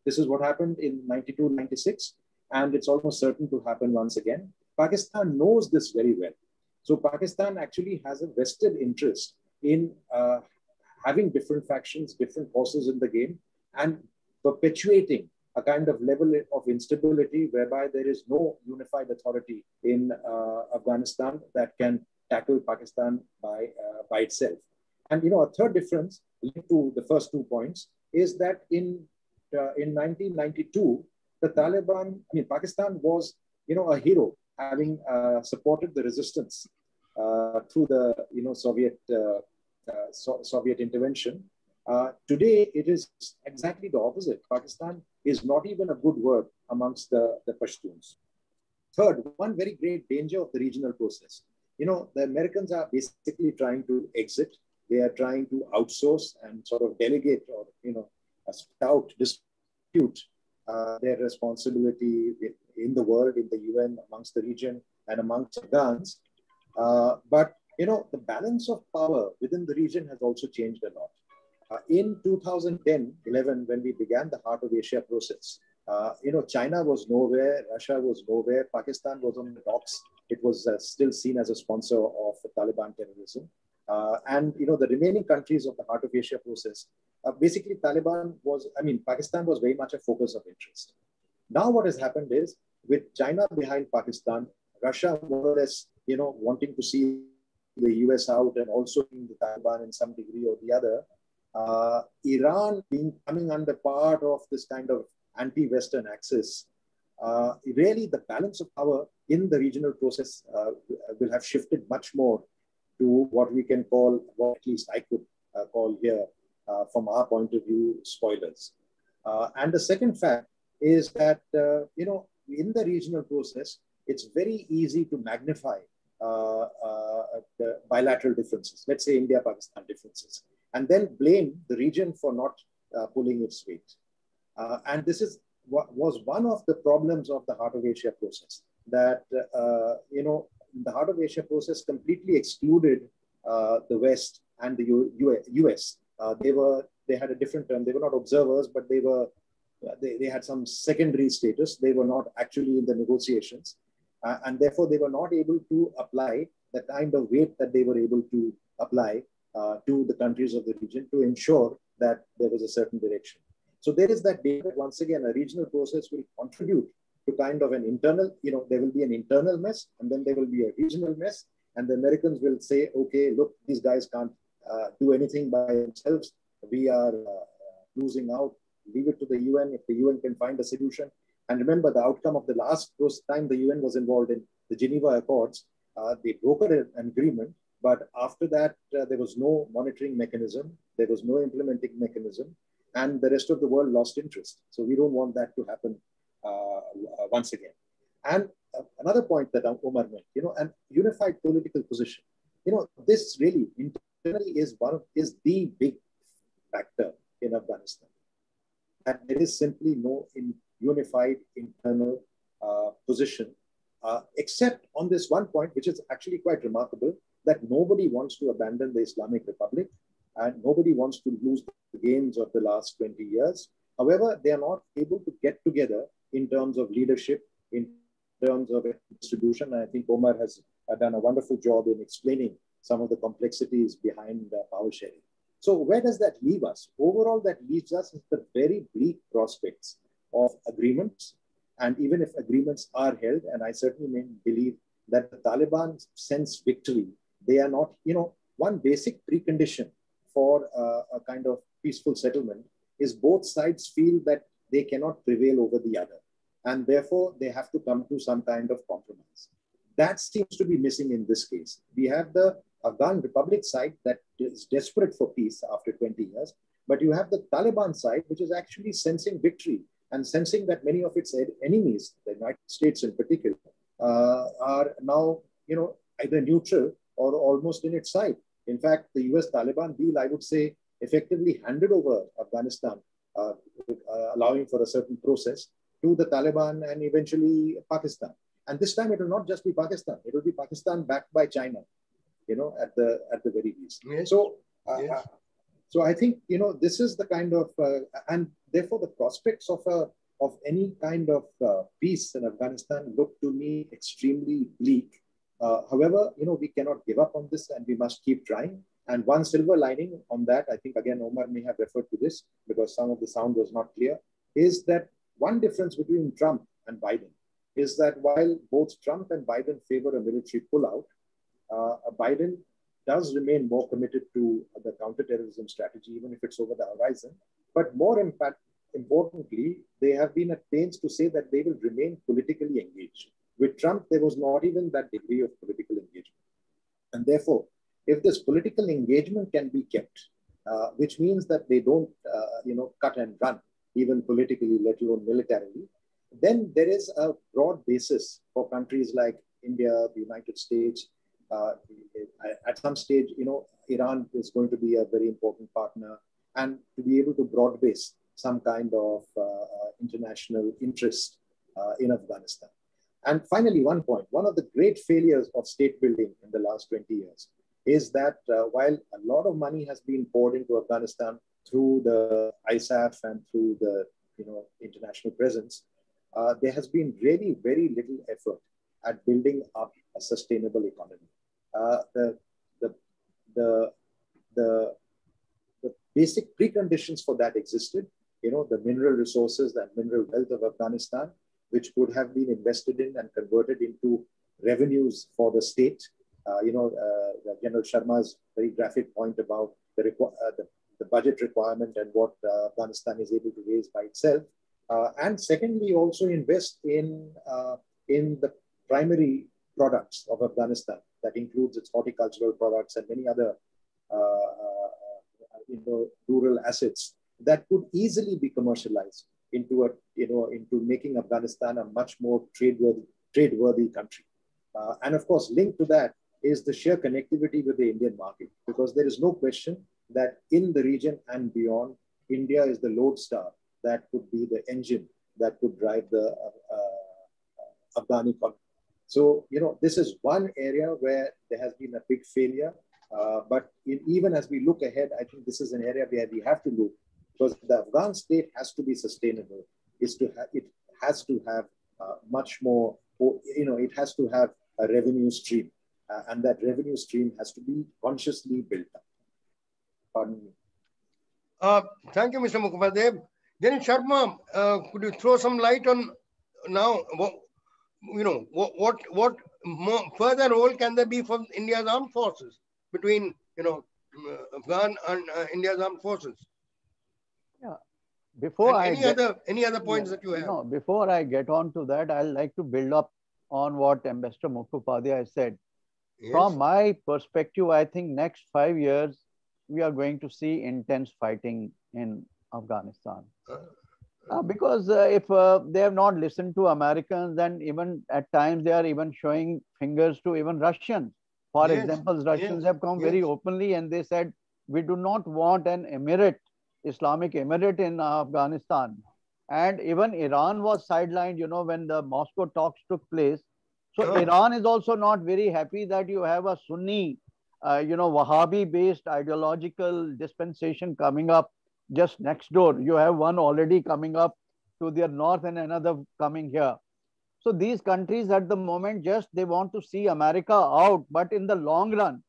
This is what happened in 92, 96, and it's almost certain to happen once again. Pakistan knows this very well. So Pakistan actually has a vested interest in having different factions, different forces in the game, and perpetuating a kind of level of instability whereby there is no unified authority in Afghanistan that can tackle Pakistan by itself. And a third difference linked to the first 2 points is that in 1992, the Taliban, Pakistan was a hero, having supported the resistance through the Soviet intervention. Today, it is exactly the opposite. Pakistan is not even a good word amongst the Pashtuns. Third, one very great danger of the regional process. The Americans are basically trying to exit. They are trying to outsource and sort of delegate or, dispute their responsibility in the world, in the UN, amongst the region, and amongst Afghans. But the balance of power within the region has also changed a lot. In 2010-11, when we began the Heart of Asia process, China was nowhere, Russia was nowhere, Pakistan was on the docks. It was still seen as a sponsor of the Taliban terrorism. And the remaining countries of the Heart of Asia process, basically Pakistan was very much a focus of interest. Now what has happened is, with China behind Pakistan, Russia more or less, wanting to see the US out and also the Taliban in some degree or the other, Iran coming under part of this kind of anti-Western axis, really the balance of power in the regional process will have shifted much more to what we can call, what at least I could call here, from our point of view, spoilers. And the second fact is that, in the regional process, it's very easy to magnify the bilateral differences, let's say India-Pakistan differences, and then blame the region for not pulling its weight. And this was one of the problems of the Heart of Asia process, that, the Heart of Asia process completely excluded the West and the US. They had a different term. They were not observers, but they had some secondary status. They were not actually in the negotiations. And therefore, they were not able to apply the kind of weight that they were able to apply to the countries of the region to ensure that there was a certain direction. So there is that data that once again, a regional process will contribute to kind of an internal, there will be an internal mess, and then there will be a regional mess. And the Americans will say, okay, look, these guys can't do anything by themselves. We are losing out. Leave it to the UN if the UN can find a solution. And remember, the outcome of the last time the UN was involved in the Geneva Accords, they brokered an agreement. But after that, there was no monitoring mechanism. There was no implementing mechanism. And the rest of the world lost interest. So we don't want that to happen once again. And another point that Omar made, an unified political position. This really internally is the big factor in Afghanistan. And there is simply no unified internal position, except on this one point, which is actually quite remarkable, that nobody wants to abandon the Islamic Republic and nobody wants to lose the gains of the last 20 years. However, they are not able to get together in terms of leadership, in terms of distribution. And I think Omar has done a wonderful job in explaining some of the complexities behind power sharing. So where does that leave us? Overall, that leaves us with the very bleak prospects of agreements. And even if agreements are held, and I certainly believe that the Taliban sense victory, they are not, one basic precondition for a kind of peaceful settlement is both sides feel that they cannot prevail over the other. And therefore, they have to come to some kind of compromise. That seems to be missing in this case. We have the Afghan Republic side that is desperate for peace after 20 years, but you have the Taliban side, which is actually sensing victory and sensing that many of its enemies, the United States in particular, are now, either neutral or almost in its side. In fact, the US-Taliban deal, I would say, effectively handed over Afghanistan, allowing for a certain process to the Taliban and eventually Pakistan. And this time it will not just be Pakistan, it will be Pakistan backed by China, at the very least. Yes. So, Yes. So I think, this is the kind of, and therefore the prospects of any kind of peace in Afghanistan look to me extremely bleak. However, we cannot give up on this and we must keep trying. And one silver lining on that, I think again, Omar may have referred to this because some of the sound was not clear, is that one difference between Trump and Biden is that while both Trump and Biden favor a military pullout, Biden does remain more committed to the counterterrorism strategy, even if it's over the horizon. But more importantly, they have been at pains to say that they will remain politically engaged. With Trump, there was not even that degree of political engagement. And therefore, if this political engagement can be kept, which means that they don't, cut and run, even politically, let alone militarily, then there is a broad basis for countries like India, the United States. At some stage, Iran is going to be a very important partner, and to be able to broad base some kind of international interest in Afghanistan. And finally, one point, one of the great failures of state building in the last 20 years is that while a lot of money has been poured into Afghanistan through the ISAF and through the international presence, there has been really very little effort at building up a sustainable economy. The basic preconditions for that existed, the mineral resources and mineral wealth of Afghanistan, which could have been invested in and converted into revenues for the state. General Sharma's very graphic point about the budget requirement and what Afghanistan is able to raise by itself. And secondly, also invest in the primary products of Afghanistan. That includes its horticultural products and many other rural assets that could easily be commercialized into making Afghanistan a much more trade-worthy country. And of course, linked to that is the sheer connectivity with the Indian market, because there is no question that in the region and beyond, India is the lodestar that could be the engine that could drive the Afghan economy. So, this is one area where there has been a big failure. But even as we look ahead, I think this is an area where we have to look, because the Afghan state has to be sustainable. It has to have much more, it has to have a revenue stream. And that revenue stream has to be consciously built up. Pardon me. Thank you, Mr. Mukhopadhaya. Then Sharma, could you throw some light on now, what more further role can there be for India's armed forces between, Afghan and India's armed forces? Yeah. Before any other points that you have? No, before I get on to that, I'd like to build up on what Ambassador Mukhopadhaya said. Yes. From my perspective, I think next 5 years, we are going to see intense fighting in Afghanistan. Because if they have not listened to Americans, then even at times they are even showing fingers to even Russians. For example, Russians have come very openly and they said, we do not want an emirate, Islamic emirate in Afghanistan. And even Iran was sidelined, when the Moscow talks took place. So Iran is also not very happy that you have a Sunni, Wahhabi-based ideological dispensation coming up just next door. You have one already coming up to their north and another coming here. So these countries at the moment, they want to see America out. But in the long run,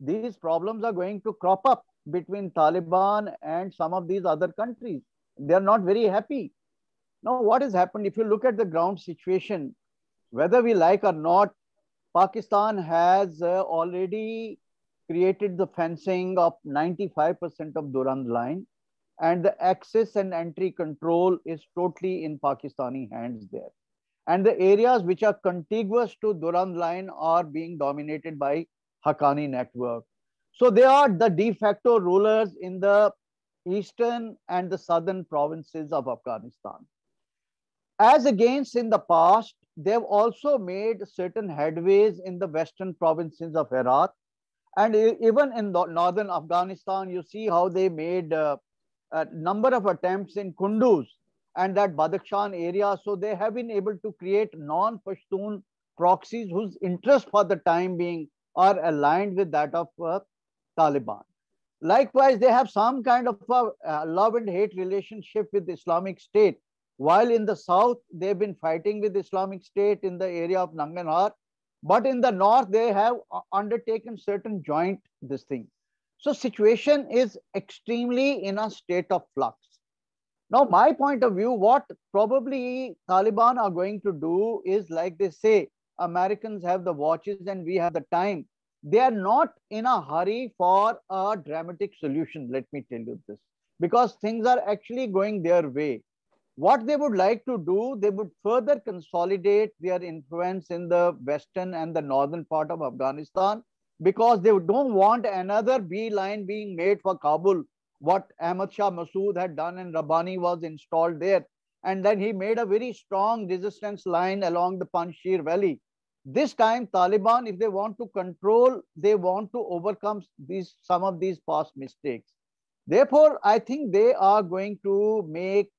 these problems are going to crop up between Taliban and some of these other countries. They're not very happy. Now, what has happened, if you look at the ground situation, whether we like or not, Pakistan has already created the fencing of 95% of Durand line, and the access and entry control is totally in Pakistani hands there. And the areas which are contiguous to Durand line are being dominated by Haqqani network. So they are the de facto rulers in the eastern and the southern provinces of Afghanistan. As against in the past, they've also made certain headways in the western provinces of Herat. And even in northern Afghanistan, you see how they made a number of attempts in Kunduz and that Badakhshan area. So they have been able to create non-Pashtun proxies whose interests for the time being are aligned with that of Taliban. Likewise, they have some kind of a love and hate relationship with the Islamic State. While in the south, they've been fighting with Islamic State in the area of Nangarhar, but in the north, they have undertaken certain joint this thing. So situation is extremely in a state of flux. Now, my point of view, what probably Taliban are going to do is, like they say, Americans have the watches and we have the time. They are not in a hurry for a dramatic solution, let me tell you this, because things are actually going their way. What they would like to do, they would further consolidate their influence in the western and the northern part of Afghanistan, because they don't want another beeline being made for Kabul, what Ahmad Shah Massoud had done, and Rabbani was installed there. And then he made a very strong resistance line along the Panjshir Valley. This time, Taliban, if they want to control, they want to overcome some of these past mistakes. Therefore, I think they are going to make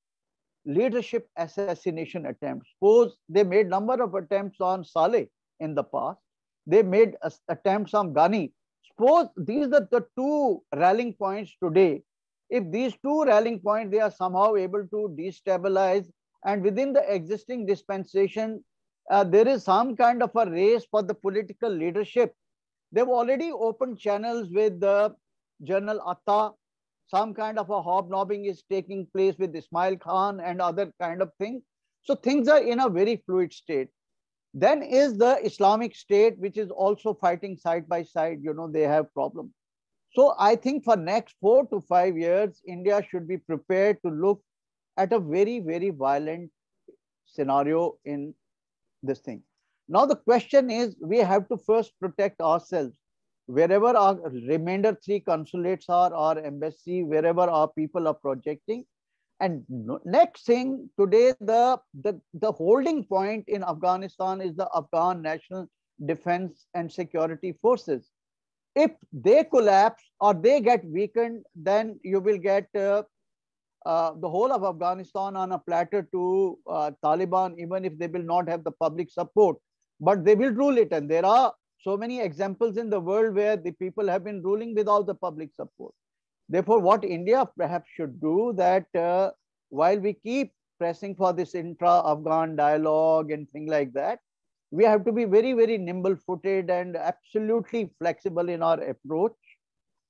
leadership assassination attempts. Suppose they made number of attempts on Saleh in the past. They made attempts on Ghani. Suppose these are the two rallying points today. If these two rallying points, they are somehow able to destabilize, and within the existing dispensation, there is some kind of a race for the political leadership. They've already opened channels with General Atta. Some kind of a hobnobbing is taking place with Ismail Khan and other kind of things. So things are in a very fluid state. Then is the Islamic State, which is also fighting side by side. You know, they have problems. So I think for next 4 to 5 years, India should be prepared to look at a very, very violent scenario in this thing. Now the question is, we have to first protect ourselves. Wherever our remainder 3 consulates are, our embassy, wherever our people are projecting. And next thing, today, the holding point in Afghanistan is the Afghan National Defense and Security Forces. If they collapse or they get weakened, then you will get the whole of Afghanistan on a platter to Taliban, even if they will not have the public support. But they will rule it. And there are so many examples in the world where the people have been ruling without the public support. Therefore, what India perhaps should do, that while we keep pressing for this intra-Afghan dialogue and things like that, we have to be very, very nimble-footed and absolutely flexible in our approach,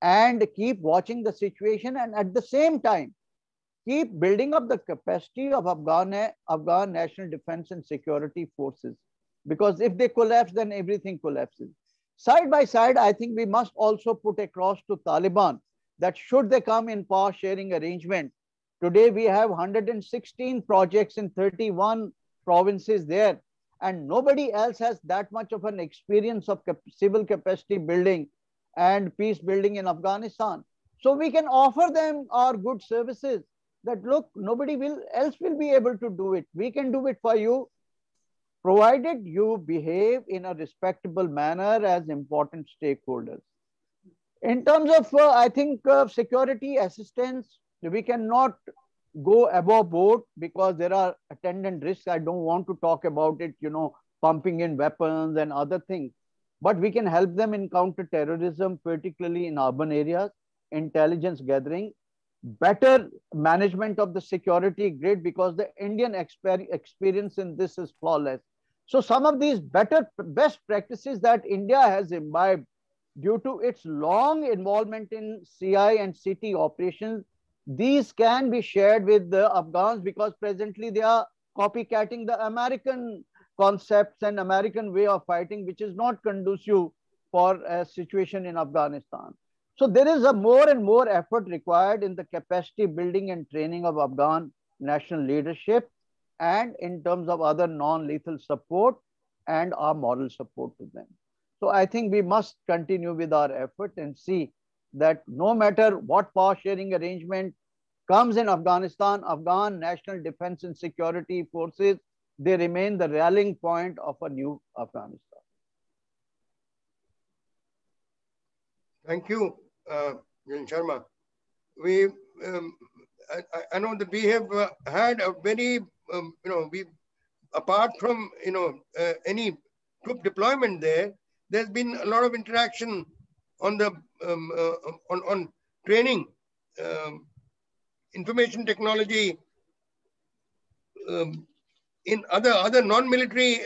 and keep watching the situation, and at the same time, keep building up the capacity of Afghan National Defense and Security Forces. Because if they collapse, then everything collapses. Side by side, I think we must also put across to Taliban that should they come in power sharing arrangement, today we have 116 projects in 31 provinces there, and nobody else has that much of an experience of civil capacity building and peace building in Afghanistan. So we can offer them our good services, that look, nobody else will be able to do it. We can do it for you, provided you behave in a respectable manner as important stakeholders. In terms of, I think, security assistance, we cannot go above board because there are attendant risks. I don't want to talk about it, you know, pumping in weapons and other things. But we can help them in counter-terrorism, particularly in urban areas, intelligence gathering, better management of the security grid, because the Indian experience in this is flawless. So some of these best practices that India has imbibed due to its long involvement in CI and CT operations, these can be shared with the Afghans, because presently they are copycatting the American concepts and American way of fighting, which is not conducive for a situation in Afghanistan. So there is a more and more effort required in the capacity building and training of Afghan national leadership, and in terms of other non-lethal support and our moral support to them. So I think we must continue with our effort and see that no matter what power sharing arrangement comes in Afghanistan, Afghan National Defense and Security Forces, they remain the rallying point of a new Afghanistan. Thank you, Sharma. I know that we have had a very, apart from, any troop deployment there, there's been a lot of interaction on the on training, information technology, in other non-military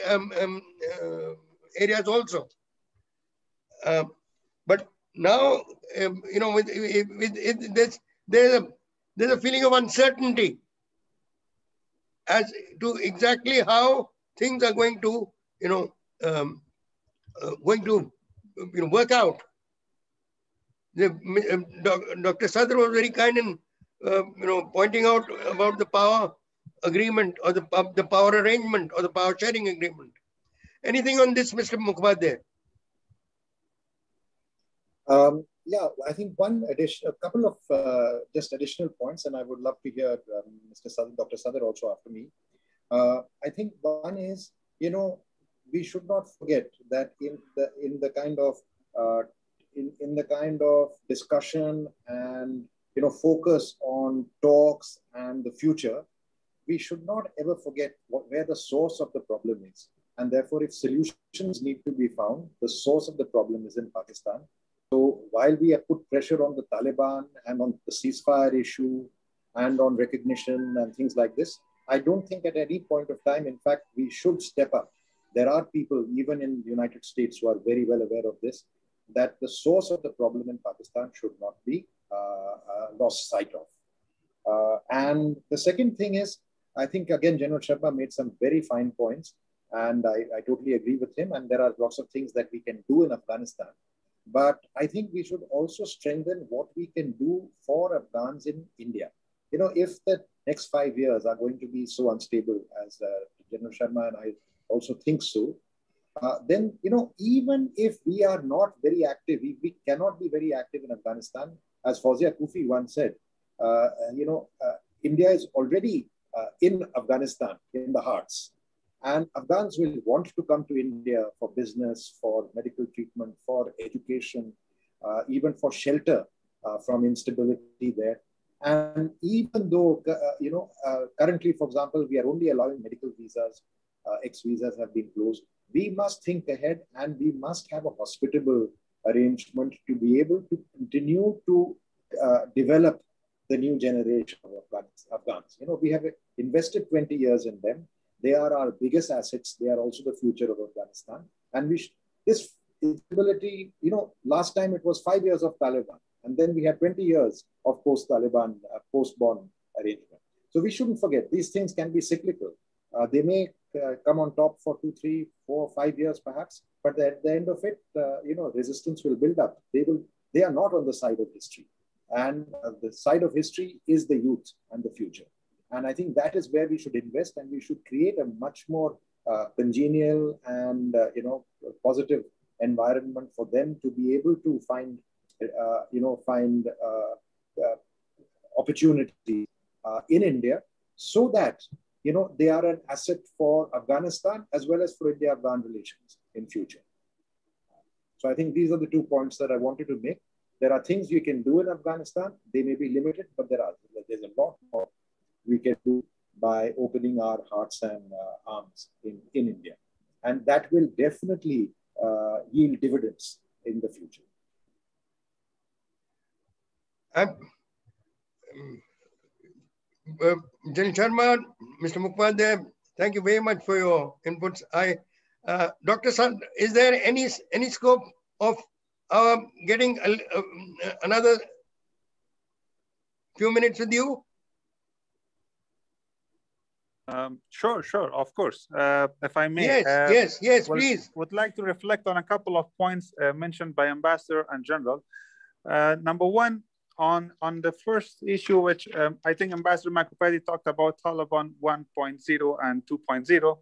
areas also. But now, you know, there's a feeling of uncertainty as to exactly how things are going to, you know, work out. Dr. Sadr was very kind in, you know, pointing out about the power agreement or the power arrangement or the power sharing agreement. Anything on this, Mr. Mukhopadhaya? Yeah, I think a couple of just additional points, and I would love to hear Dr. Sadr also after me. I think one is, you know, we should not forget that in the kind of discussion and, you know, focus on talks and the future, we should not ever forget where the source of the problem is. And therefore, if solutions need to be found, the source of the problem is in Pakistan. So while we have put pressure on the Taliban and on the ceasefire issue and on recognition and things like this, I don't think at any point of time, in fact, we should step up. There are people, even in the United States, who are very well aware of this, that the source of the problem in Pakistan should not be lost sight of. And the second thing is, I think, again, General Sharma made some very fine points, and I totally agree with him. And there are lots of things that we can do in Afghanistan. But I think we should also strengthen what we can do for Afghans in India. You know, if the next 5 years are going to be so unstable as General Sharma and I also think so, then, you know, even if we are not very active, we cannot be very active in Afghanistan. As Fawzia Kufi once said, you know, India is already in Afghanistan, in the hearts. And Afghans will want to come to India for business, for medical treatment, for education, even for shelter from instability there. And even though, you know, currently, for example, we are only allowing medical visas, ex-visas have been closed. We must think ahead, and we must have a hospitable arrangement to be able to continue to develop the new generation of Afghans. You know, we have invested 20 years in them. They are our biggest assets. They are also the future of Afghanistan. And this instability, you know, last time it was 5 years of Taliban. And then we had 20 years of post-Taliban, post-born arrangement. So we shouldn't forget, these things can be cyclical. They may come on top for 2, 3, 4, 5 years perhaps, but at the end of it, you know, resistance will build up. They are not on the side of history. And the side of history is the youth and the future. And I think that is where we should invest, and we should create a much more congenial and, you know, positive environment for them to be able to find, you know, opportunity in India, so that, you know, they are an asset for Afghanistan as well as for India-Afghan relations in future. So I think these are the 2 points that I wanted to make. There are things you can do in Afghanistan. They may be limited, but there's a lot more we can do by opening our hearts and arms in India. And that will definitely yield dividends in the future. General Sharma, Mr. Mukhopadhaya, thank you very much for your inputs. Dr. Sadr, is there any scope of getting another few minutes with you? Sure, of course. If I may. Yes, please. Would like to reflect on a couple of points mentioned by Ambassador and General. Number one, on the first issue, which I think Ambassador Mukhopadhaya talked about, Taliban 1.0 and 2.0.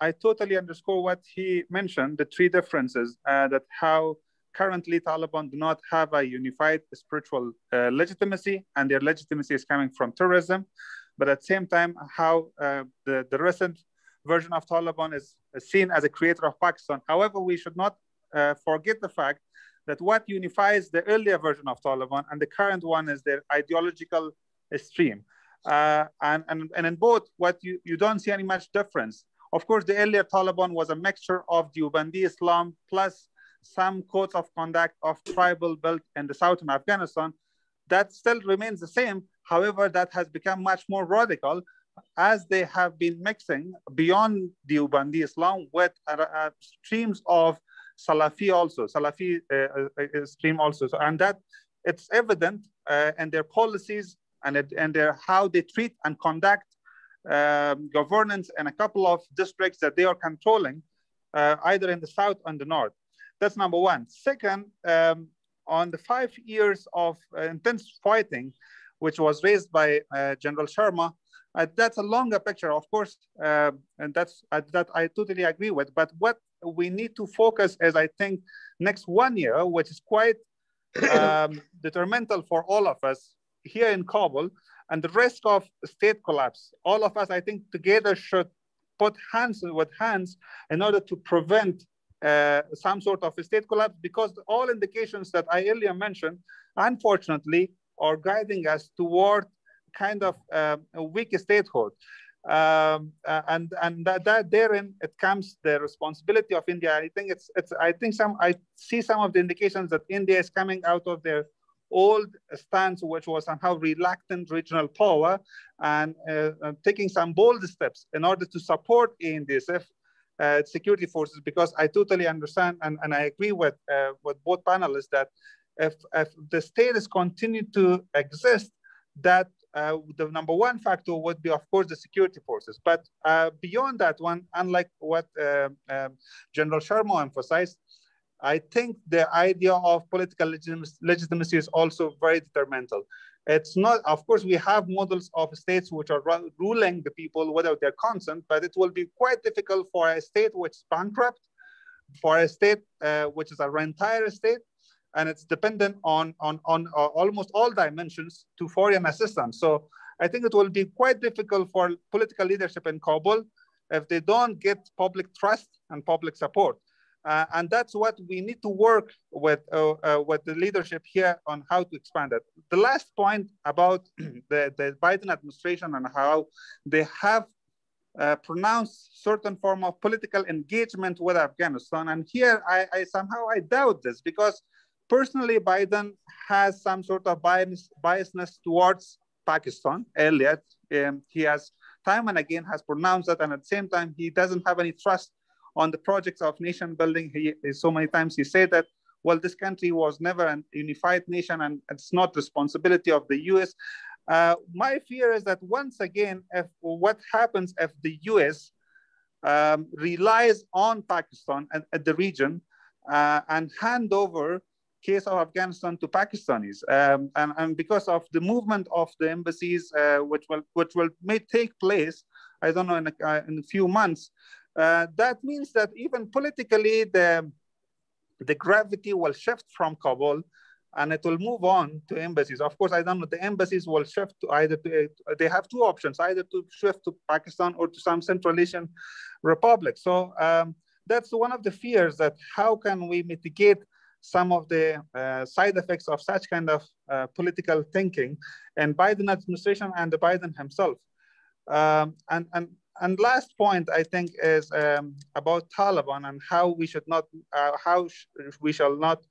I totally underscore what he mentioned, the 3 differences, that how currently Taliban do not have a unified spiritual legitimacy, and their legitimacy is coming from terrorism. But at the same time, how the recent version of Taliban is seen as a creator of Pakistan. However, we should not forget the fact that what unifies the earlier version of Taliban and the current one is their ideological stream. And in both, what you don't see any much difference. Of course, the earlier Taliban was a mixture of Deobandi Islam plus some codes of conduct of tribal built in the southern Afghanistan. That still remains the same. However, that has become much more radical as they have been mixing beyond Deobandi Islam with streams of Salafi stream also. So, and that it's evident in their policies and their how they treat and conduct governance in a couple of districts that they are controlling, either in the south or the north. That's number one. Second, on the 5 years of intense fighting, which was raised by General Sharma, that's a longer picture, of course, and that I totally agree with. But what we need to focus is, I think, next 1 year, which is quite detrimental for all of us here in Kabul, and the risk of state collapse. All of us, I think, together should put hands with hands in order to prevent some sort of a state collapse, because all indications that I earlier mentioned, unfortunately, are guiding us toward kind of a weak statehood. And that therein it comes the responsibility of India. I think I see some of the indications that India is coming out of their old stance, which was somehow reluctant regional power, and taking some bold steps in order to support ANDSF security forces, because I totally understand and I agree with both panelists that if the state is continued to exist, that the number one factor would be, of course, the security forces. But beyond that one, unlike what General Sharma emphasized, I think the idea of political legitimacy is also very detrimental. It's not, of course, we have models of states which are ruling the people without their consent, but it will be quite difficult for a state which is bankrupt, for a state which is a rentier state, and it's dependent on almost all dimensions to foreign assistance. So I think it will be quite difficult for political leadership in Kabul if they don't get public trust and public support. And that's what we need to work with the leadership here on how to expand it. The last point about the Biden administration and how they have pronounced certain form of political engagement with Afghanistan. And here I somehow doubt this, because personally Biden has some sort of biasness towards Pakistan. Earlier, he has time and again has pronounced that, and at the same time, he doesn't have any trust on the projects of nation building. So many times he said that, well, this country was never a unified nation and it's not responsibility of the US. My fear is that once again, what happens if the US relies on Pakistan and the region and hand over case of Afghanistan to Pakistanis, and because of the movement of the embassies, which may take place, I don't know, in a few months, that means that even politically, the gravity will shift from Kabul and it will move on to embassies. Of course, I don't know, the embassies will shift to either, they have two options, either to shift to Pakistan or to some Central Asian republic. So that's one of the fears, that how can we mitigate some of the side effects of such kind of political thinking and Biden administration and the Biden himself. And last point, I think, is about Taliban and how we should not, we shall not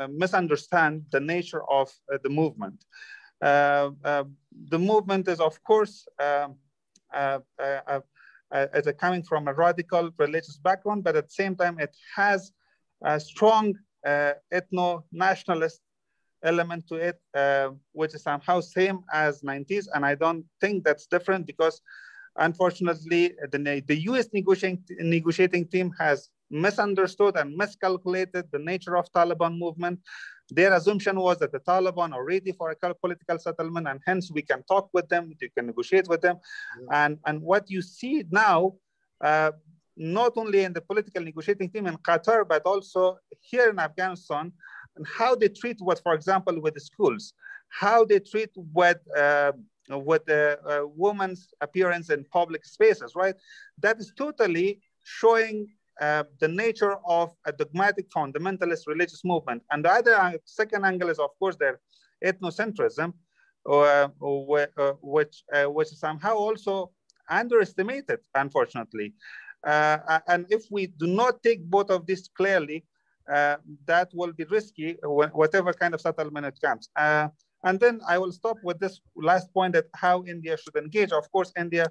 misunderstand the nature of the movement. The movement is, of course, coming from a radical religious background, but at the same time, it has a strong ethno-nationalist element to it, which is somehow same as 90s. And I don't think that's different, because unfortunately, the US negotiating team has misunderstood and miscalculated the nature of Taliban movement. Their assumption was that the Taliban are ready for a political settlement, and hence we can talk with them, we can negotiate with them. And what you see now, not only in the political negotiating team in Qatar, but also here in Afghanistan, and how they treat for example, with the schools, how they treat with the woman's appearance in public spaces, right? That is totally showing the nature of a dogmatic fundamentalist religious movement. And the other second angle is, of course, their ethnocentrism, which is somehow also underestimated, unfortunately. And if we do not take both of these clearly, that will be risky, whatever kind of settlement it comes. And then I will stop with this last point, that how India should engage. Of course, India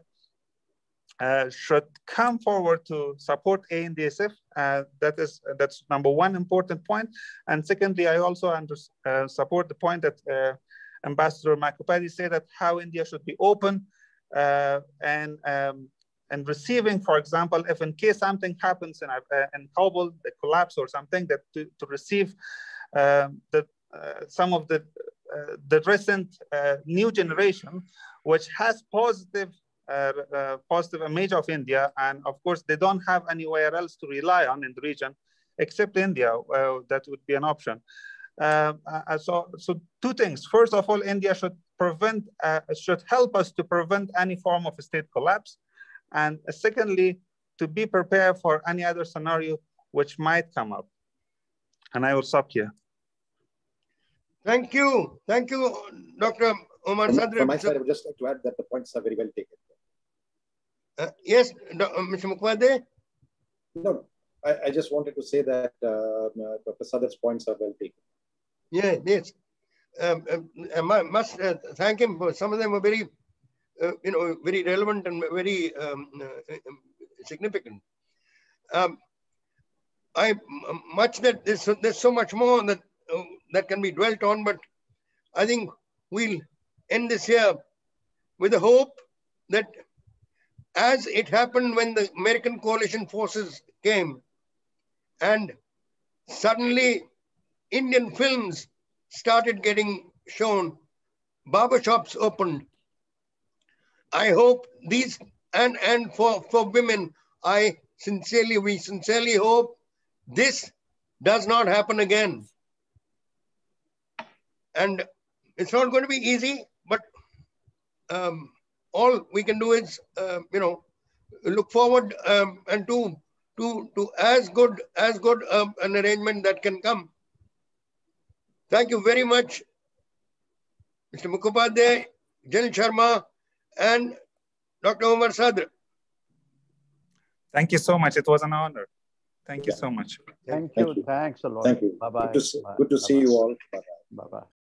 should come forward to support ANDSF. That's number one important point. And secondly, I also support the point that Ambassador Mukhopadhaya said, that how India should be open and receiving, for example, if in case something happens in Kabul, the collapse or something, that to receive some of the recent new generation, which has positive image of India, and of course they don't have anywhere else to rely on in the region except India. That would be an option. So two things. First of all, India should help us to prevent any form of a state collapse, and secondly, to be prepared for any other scenario which might come up. And I will stop here. Thank you, Dr. Omar Sadr. From my side, I would just like to add that the points are very well taken. Yes, Mr. Mukhopadhaya? No, I just wanted to say that Dr. Sadr's points are well taken. Yeah, yes. I must thank him for some of them were very, very relevant and very significant. There's so much more that can be dwelt on, but I think we'll end this here with the hope that, as it happened when the American coalition forces came and suddenly Indian films started getting shown, barbershops opened. I hope these, and for women, we sincerely hope this does not happen again. And it's not going to be easy, but all we can do is, look forward and to as good an arrangement that can come. Thank you very much, Mr. Mukhopadhaya, General Sharma, and Dr. Omar Sadr. Thank you so much. It was an honor. Thank you so much. Thank you. Thanks a lot. Thank you. Bye-bye. Good to see you all. Bye-bye. Bye-bye.